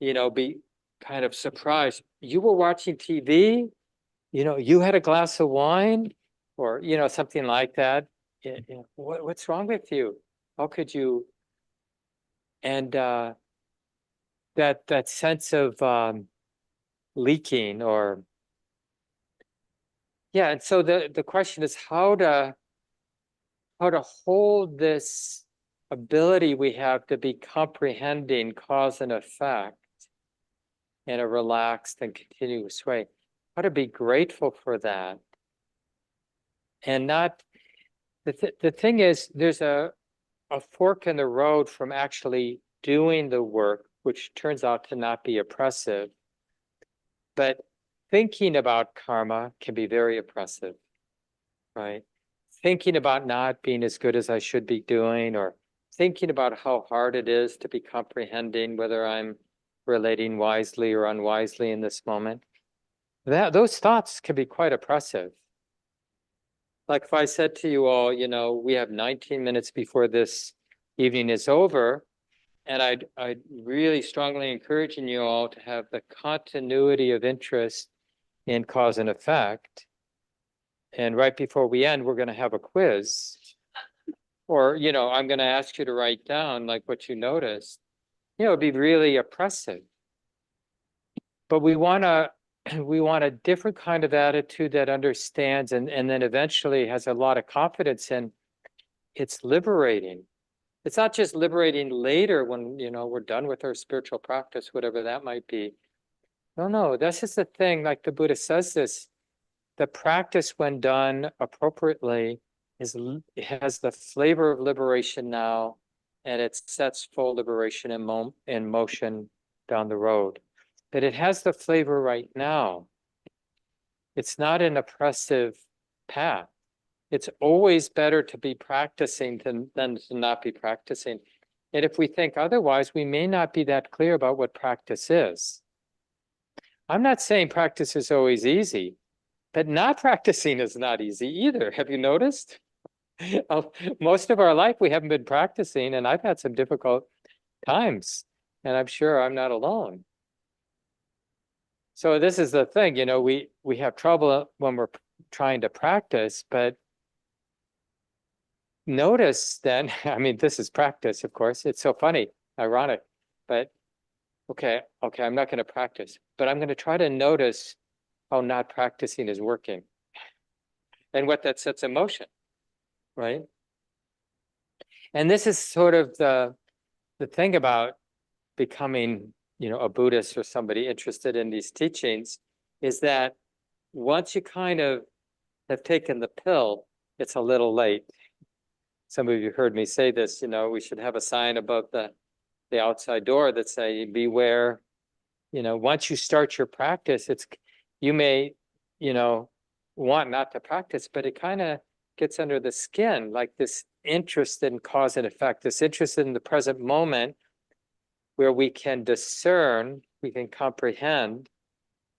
be kind of surprised. You were watching TV, you had a glass of wine, or, something like that. What's wrong with you? How could you? And that sense of leaking, or yeah. And so the question is how to hold this ability we have to be comprehending cause and effect in a relaxed and continuous way. How to be grateful for that. And not, the thing is, there's a fork in the road from actually doing the work, which turns out to not be oppressive. But thinking about karma can be very oppressive, right? Thinking about not being as good as I should be doing, or thinking about how hard it is to be comprehending whether I'm relating wisely or unwisely in this moment. Those thoughts can be quite oppressive. Like if I said to you all, we have 19 minutes before this evening is over, and I'd really strongly encouraging you all to have the continuity of interest in cause and effect. And right before we end, we're going to have a quiz. Or, I'm going to ask you to write down like what you noticed. It'd be really oppressive. But we want a different kind of attitude that understands and then eventually has a lot of confidence in. It's liberating. It's not just liberating later when, we're done with our spiritual practice, whatever that might be. No, that's just the thing. Like the Buddha says this, the practice when done appropriately it has the flavor of liberation now, and it sets full liberation in motion down the road. But it has the flavor right now. It's not an oppressive path. It's always better to be practicing than to not be practicing. And if we think otherwise, we may not be that clear about what practice is. I'm not saying practice is always easy, but not practicing is not easy either. Have you noticed? Most of our life, we haven't been practicing, and I've had some difficult times, and I'm sure I'm not alone. So this is the thing, we have trouble when we're trying to practice, but notice then, this is practice, of course. It's so funny, ironic, but okay, I'm not going to practice, but I'm going to try to notice how not practicing is working and what that sets in motion, right? And this is sort of the thing about becoming, a Buddhist or somebody interested in these teachings, is that once you kind of have taken the pill, it's a little late. Some of you heard me say this, we should have a sign above the outside door that say, beware. Once you start your practice, you may, want not to practice, but it kind of gets under the skin, like this interest in cause and effect, this interest in the present moment, where we can discern we can comprehend,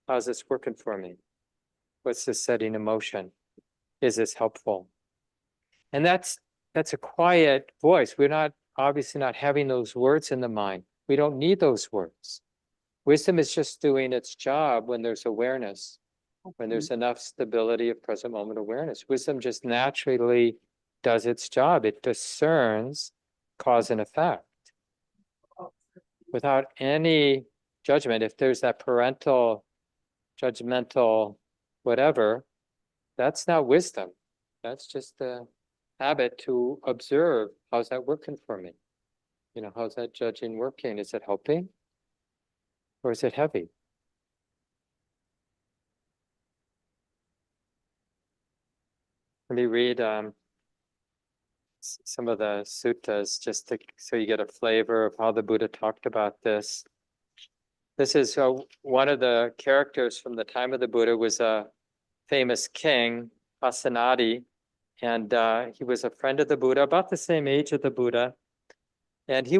how's this working for me? What's this setting in motion? Is this helpful? And that's a quiet voice. We're not obviously not having those words in the mind. We don't need those words. Wisdom is just doing its job when there's awareness, when there's enough stability of present moment awareness. Wisdom just naturally does its job. It discerns cause and effect without any judgment. If there's that parental, judgmental, whatever, that's not wisdom. That's just a habit to observe. How's that working for me? You know, how's that judging working? Is it helping? Or is it heavy? Let me read some of the suttas just so you get a flavor of how the Buddha talked about this. This is one of the characters from the time of the Buddha was a famous king, Pasenadi, and he was a friend of the Buddha, about the same age of the Buddha. And he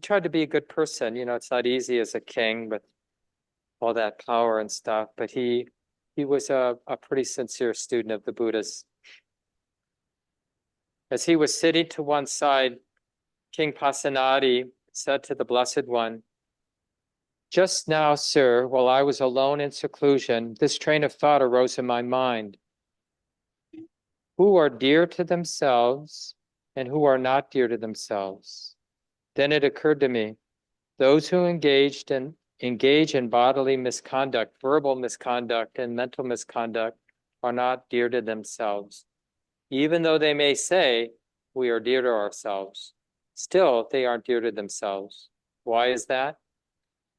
tried to be a good person. You know, it's not easy as a king with all that power and stuff, but he was a pretty sincere student of the Buddha's. As he was sitting to one side, King Pasenadi said to the Blessed One, "Just now, sir, while I was alone in seclusion, this train of thought arose in my mind. Who are dear to themselves and who are not dear to themselves? Then it occurred to me, those who engage in bodily misconduct, verbal misconduct, and mental misconduct are not dear to themselves. Even though they may say, we are dear to ourselves, still they aren't dear to themselves. Why is that?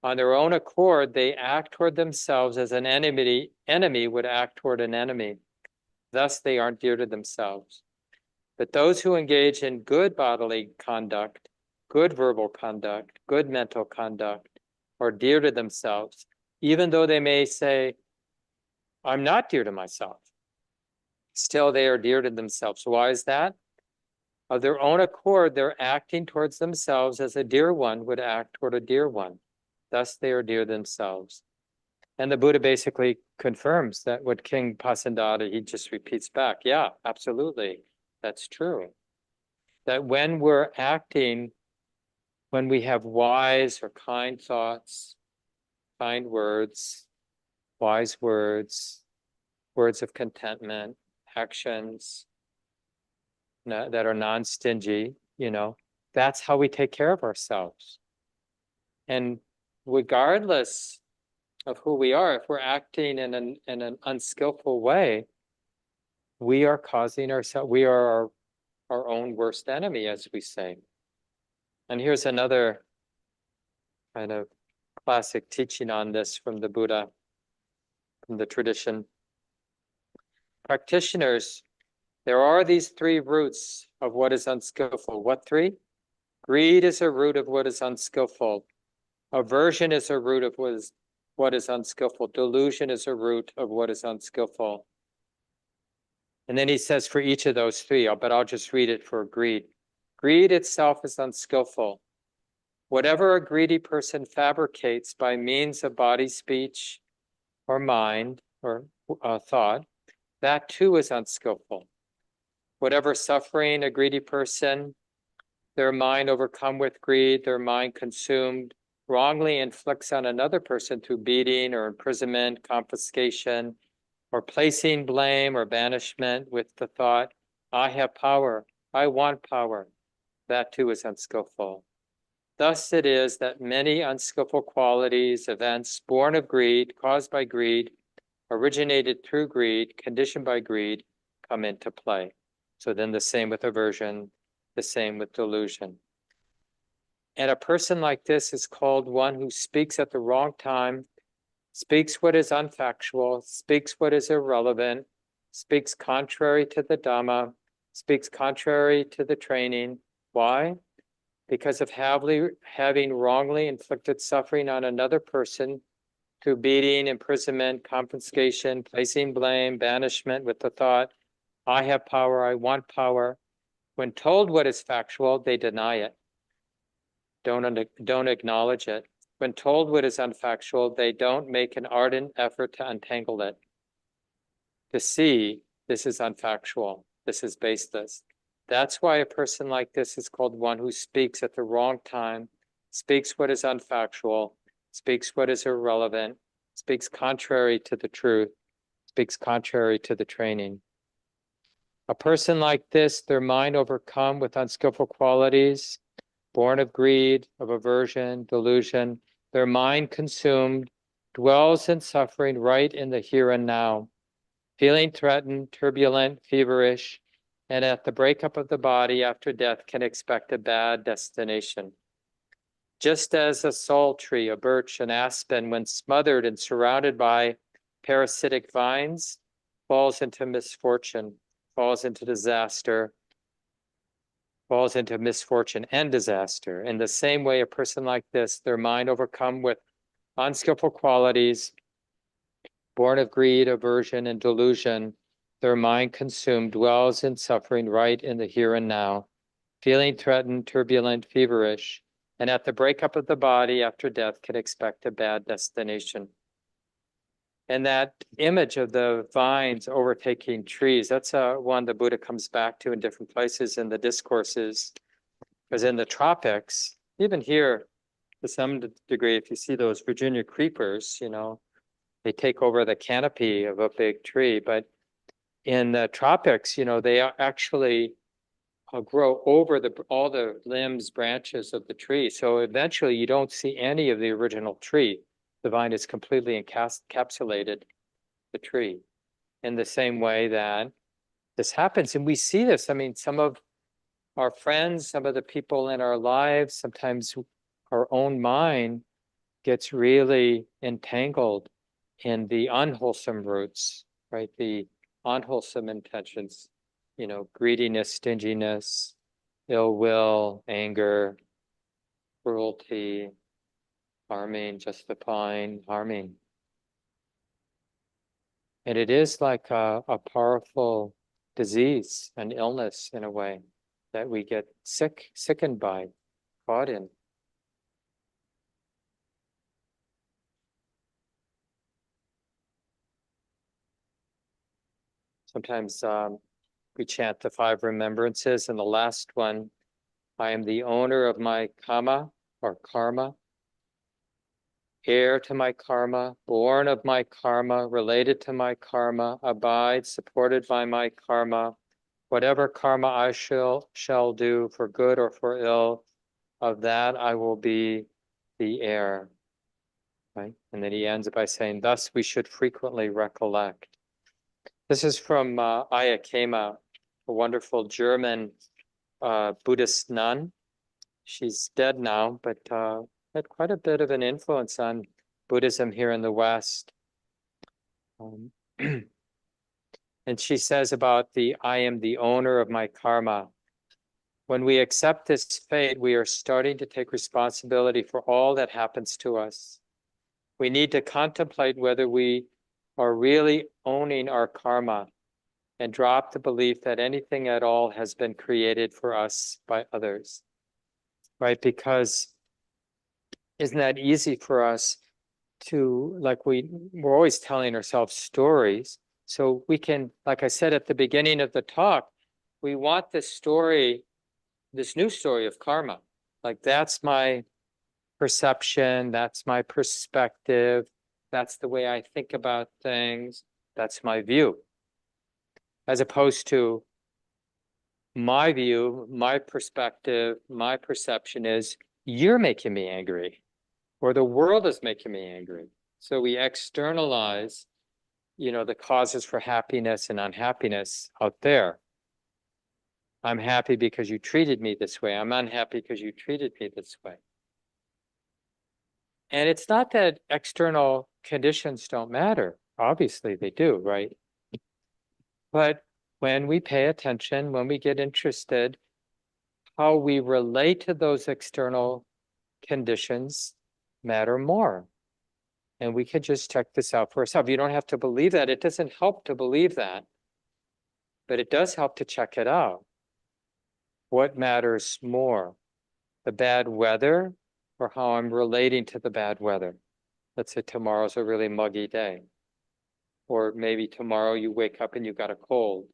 On their own accord, they act toward themselves as an enemy would act toward an enemy. Thus, they aren't dear to themselves. But those who engage in good bodily conduct, good verbal conduct, good mental conduct, are dear to themselves, even though they may say, I'm not dear to myself. Still, they are dear to themselves. Why is that? Of their own accord, they're acting towards themselves as a dear one would act toward a dear one. Thus, they are dear to themselves. And the Buddha basically confirms that what King Pasenadi, he just repeats back, yeah, absolutely, that's true. That when we're acting, when we have wise or kind thoughts, kind words, wise words, words of contentment, actions that are non-stingy, you know, that's how we take care of ourselves. And regardless of who we are, if we're acting in an unskillful way, we are causing ourselves, we are our own worst enemy, as we say. And here's another kind of classic teaching on this from the Buddha, from the tradition. Practitioners, there are these three roots of what is unskillful. What three? Greed is a root of what is unskillful. Aversion is a root of what is unskillful. Delusion is a root of what is unskillful. And then he says for each of those three, but I'll just read it for greed. Greed itself is unskillful. Whatever a greedy person fabricates by means of body, speech, or mind, or thought, that too is unskillful. Whatever suffering a greedy person, their mind overcome with greed, their mind consumed, wrongly inflicts on another person through beating or imprisonment, confiscation, or placing blame or banishment with the thought, I have power, I want power, that too is unskillful. Thus it is that many unskillful qualities, events born of greed, caused by greed, originated through greed, conditioned by greed, come into play. So then the same with aversion, the same with delusion. And a person like this is called one who speaks at the wrong time, speaks what is unfactual, speaks what is irrelevant, speaks contrary to the Dhamma, speaks contrary to the training. Why? Because of having wrongly inflicted suffering on another person through beating, imprisonment, confiscation, placing blame, banishment with the thought, I have power, I want power. When told what is factual, they deny it. Don't acknowledge it. When told what is unfactual, they don't make an ardent effort to untangle it, to see this is unfactual, this is baseless. That's why a person like this is called one who speaks at the wrong time, speaks what is unfactual, speaks what is irrelevant, speaks contrary to the truth, speaks contrary to the training. A person like this, their mind overcome with unskillful qualities, born of greed, of aversion, delusion, their mind consumed, dwells in suffering right in the here and now, feeling threatened, turbulent, feverish, and at the breakup of the body after death can expect a bad destination. Just as a sal tree, a birch, an aspen, when smothered and surrounded by parasitic vines, falls into misfortune, falls into disaster, falls into misfortune and disaster. In the same way, a person like this, their mind overcome with unskillful qualities, born of greed, aversion, and delusion, their mind consumed, dwells in suffering right in the here and now, feeling threatened, turbulent, feverish, and at the breakup of the body after death can expect a bad destination. And that image of the vines overtaking trees, that's one the Buddha comes back to in different places in the discourses. Because in the tropics, even here, to some degree, if you see those Virginia creepers, they take over the canopy of a big tree. But in the tropics, they actually grow over all the limbs, branches of the tree. So eventually you don't see any of the original tree. The vine is completely encapsulated the tree in the same way that this happens. And we see this. I mean, some of our friends, some of the people in our lives, sometimes our own mind gets really entangled in the unwholesome roots, right? The unwholesome intentions, greediness, stinginess, ill will, anger, cruelty, harming, justifying, harming. And it is like a powerful disease, an illness in a way that we get sickened by, caught in. Sometimes we chant the 5 remembrances, and the last one, I am the owner of my karma, heir to my karma, born of my karma, related to my karma, abide, supported by my karma. Whatever karma I shall do for good or for ill, of that I will be the heir. Right? And then he ends by saying, thus we should frequently recollect. This is from Aya Kema, a wonderful German Buddhist nun. She's dead now, but had quite a bit of an influence on Buddhism here in the West. And she says about I am the owner of my karma. When we accept this fate, we are starting to take responsibility for all that happens to us. We need to contemplate whether we are really owning our karma and drop the belief that anything at all has been created for us by others, right? Because isn't that easy for us to, like we're always telling ourselves stories. So we can, like I said at the beginning of the talk, we want this story, this new story of karma. Like that's my perception, that's my perspective, that's the way I think about things, that's my view. As opposed to my view, my perspective, my perception is you're making me angry, or the world is making me angry. So we externalize, the causes for happiness and unhappiness out there. I'm happy because you treated me this way. I'm unhappy because you treated me this way. And it's not that external conditions don't matter. Obviously they do, right? But when we pay attention, when we get interested, how we relate to those external conditions matter more. And we can just check this out for ourselves. You don't have to believe that. It doesn't help to believe that, but it does help to check it out. What matters more? The bad weather or how I'm relating to the bad weather. Let's say tomorrow's a really muggy day, or maybe tomorrow you wake up and you got a cold.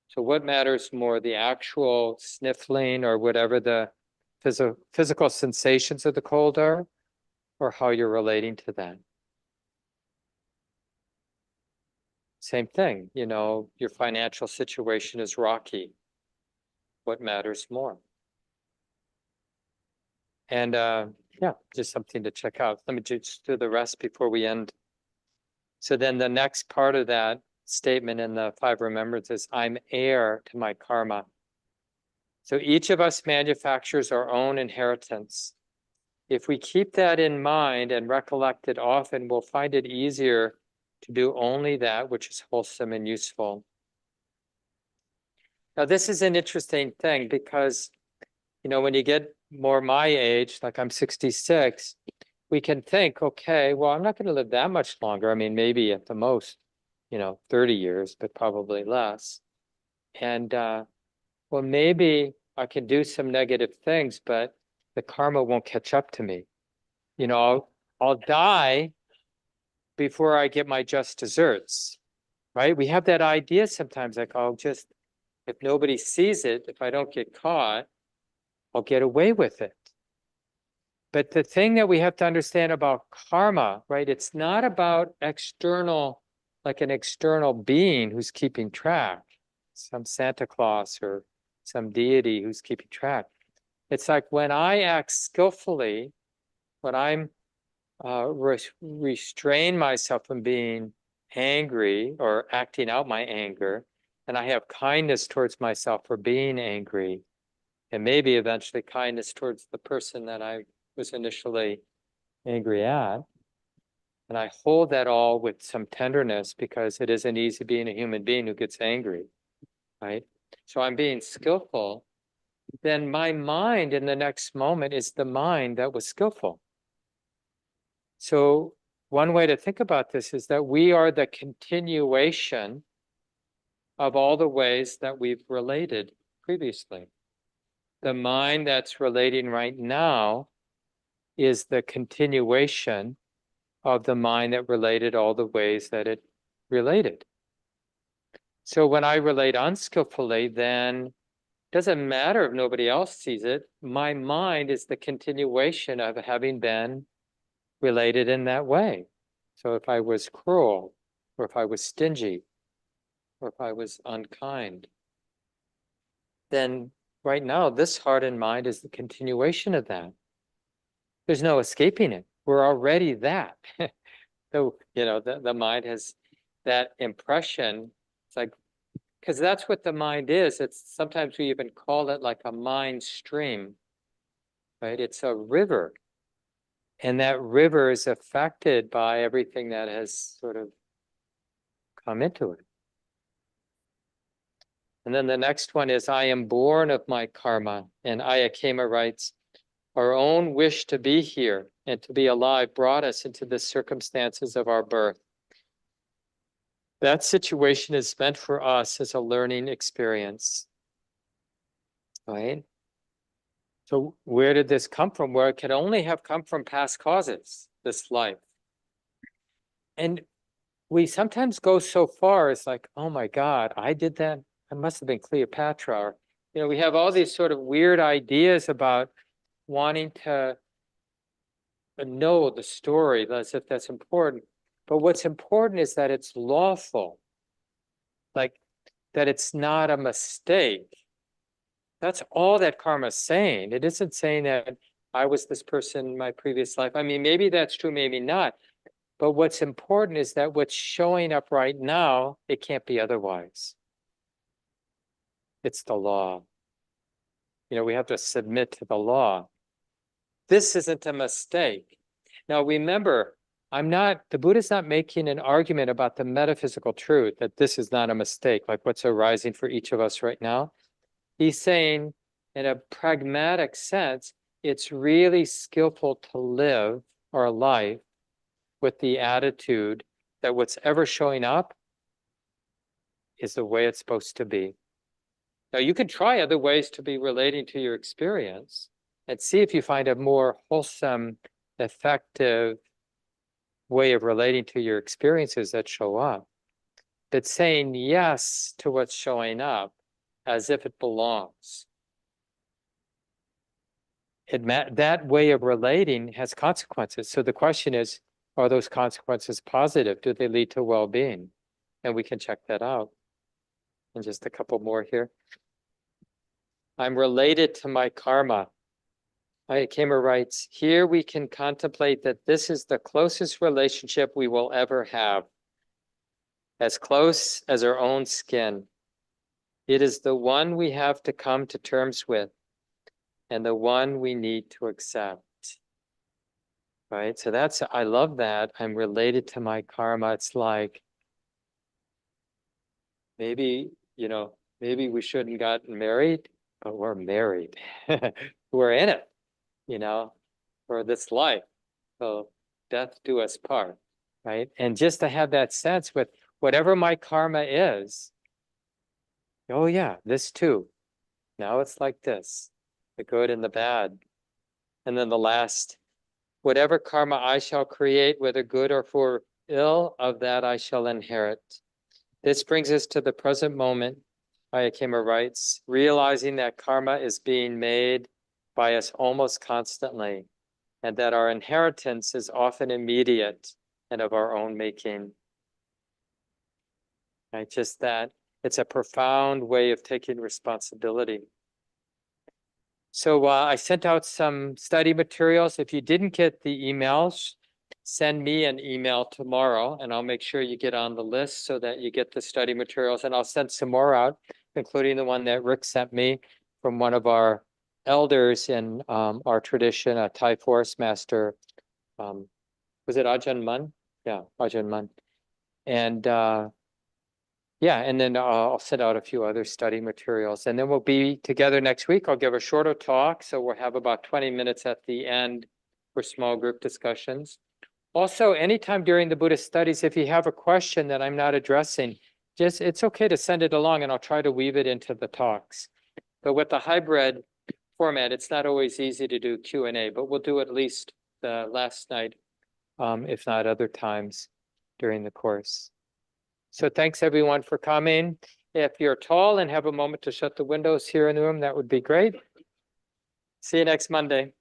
So what matters more, the actual sniffling or whatever the physical sensations of the cold are, or how you're relating to that? Same thing, your financial situation is rocky. What matters more? And yeah, just something to check out. Let me just do the rest before we end. So then the next part of that statement in the 5 remembrances, I'm heir to my karma. So each of us manufactures our own inheritance. If we keep that in mind and recollect it often, we'll find it easier to do only that which is wholesome and useful. Now, this is an interesting thing because, when you get more my age, like I'm 66, we can think, okay, well, I'm not going to live that much longer. I mean, maybe at the most, 30 years, but probably less. And well, maybe I can do some negative things, but the karma won't catch up to me. I'll die before I get my just desserts, right? We have that idea sometimes, like, if nobody sees it, if I don't get caught, I'll get away with it. But the thing that we have to understand about karma, right? It's not about external, like an external being who's keeping track, some Santa Claus or some deity who's keeping track. It's like when I act skillfully, when I'm restrain myself from being angry or acting out my anger, and I have kindness towards myself for being angry, and maybe eventually kindness towards the person that I was initially angry at. And I hold that all with some tenderness because it isn't easy being a human being who gets angry, right? So I'm being skillful. Then my mind in the next moment is the mind that was skillful. So one way to think about this is that we are the continuation of all the ways that we've related previously. The mind that's relating right now is the continuation of the mind that related all the ways that it related. So when I relate unskillfully, then it doesn't matter if nobody else sees it. My mind is the continuation of having been related in that way. So if I was cruel, or if I was stingy, or if I was unkind, then right now, this heart and mind is the continuation of that. There's no escaping it. We're already that. So, the mind has that impression. It's like, because that's what the mind is. It's sometimes we even call it like a mind stream, right? It's a river. And that river is affected by everything that has sort of come into it. And then the next one is, I am born of my karma. And Ayakema writes, our own wish to be here and to be alive brought us into the circumstances of our birth. That situation is meant for us as a learning experience, right? So where did this come from? Well, it could only have come from past causes, this life. And we sometimes go so far, it's like, oh my God, I did that. I must have been Cleopatra. Or, we have all these sort of weird ideas about wanting to know the story as if that's important. But what's important is that it's lawful, like that it's not a mistake. That's all that karma is saying. It isn't saying that I was this person in my previous life. I mean, maybe that's true, maybe not. But what's important is that what's showing up right now, it can't be otherwise. It's the law. We have to submit to the law. This isn't a mistake. Now, remember, the Buddha's not making an argument about the metaphysical truth that this is not a mistake, like what's arising for each of us right now. He's saying, in a pragmatic sense, it's really skillful to live our life with the attitude that what's ever showing up is the way it's supposed to be. Now, you can try other ways to be relating to your experience, and see if you find a more wholesome, effective way of relating to your experiences that show up. But saying yes to what's showing up as if it belongs. That way of relating has consequences. So the question is, are those consequences positive? Do they lead to well-being? And we can check that out. And just a couple more here. I'm related to my karma. Kamer writes, here we can contemplate that this is the closest relationship we will ever have, as close as our own skin. It is the one we have to come to terms with, and the one we need to accept. Right? So that's, I love that. I'm related to my karma. It's like, maybe, maybe we shouldn't gotten married, but we're married. We're in it, for this life. So death do us part, right? And just to have that sense with whatever my karma is, oh yeah, this too. Now it's like this, the good and the bad. And then the last, whatever karma I shall create, whether good or for ill, of that I shall inherit. This brings us to the present moment. Ayakema writes, realizing that karma is being made by us almost constantly, and that our inheritance is often immediate and of our own making. Right? Just that it's a profound way of taking responsibility. So I sent out some study materials. If you didn't get the emails, send me an email tomorrow and I'll make sure you get on the list so that you get the study materials. And I'll send some more out, including the one that Rick sent me from one of our elders in our tradition, a Thai forest master. Was it Ajahn Mun? Yeah, Ajahn Mun. And yeah, and then I'll send out a few other study materials, and then we'll be together next week. I'll give a shorter talk, so we'll have about 20 minutes at the end for small group discussions. Also, anytime during the Buddhist studies, if you have a question that I'm not addressing, it's okay to send it along and I'll try to weave it into the talks. But with the hybrid format, it's not always easy to do Q&A, but we'll do at least the last night, if not other times during the course. So thanks everyone for coming. If you're tall and have a moment to shut the windows here in the room, that would be great. See you next Monday.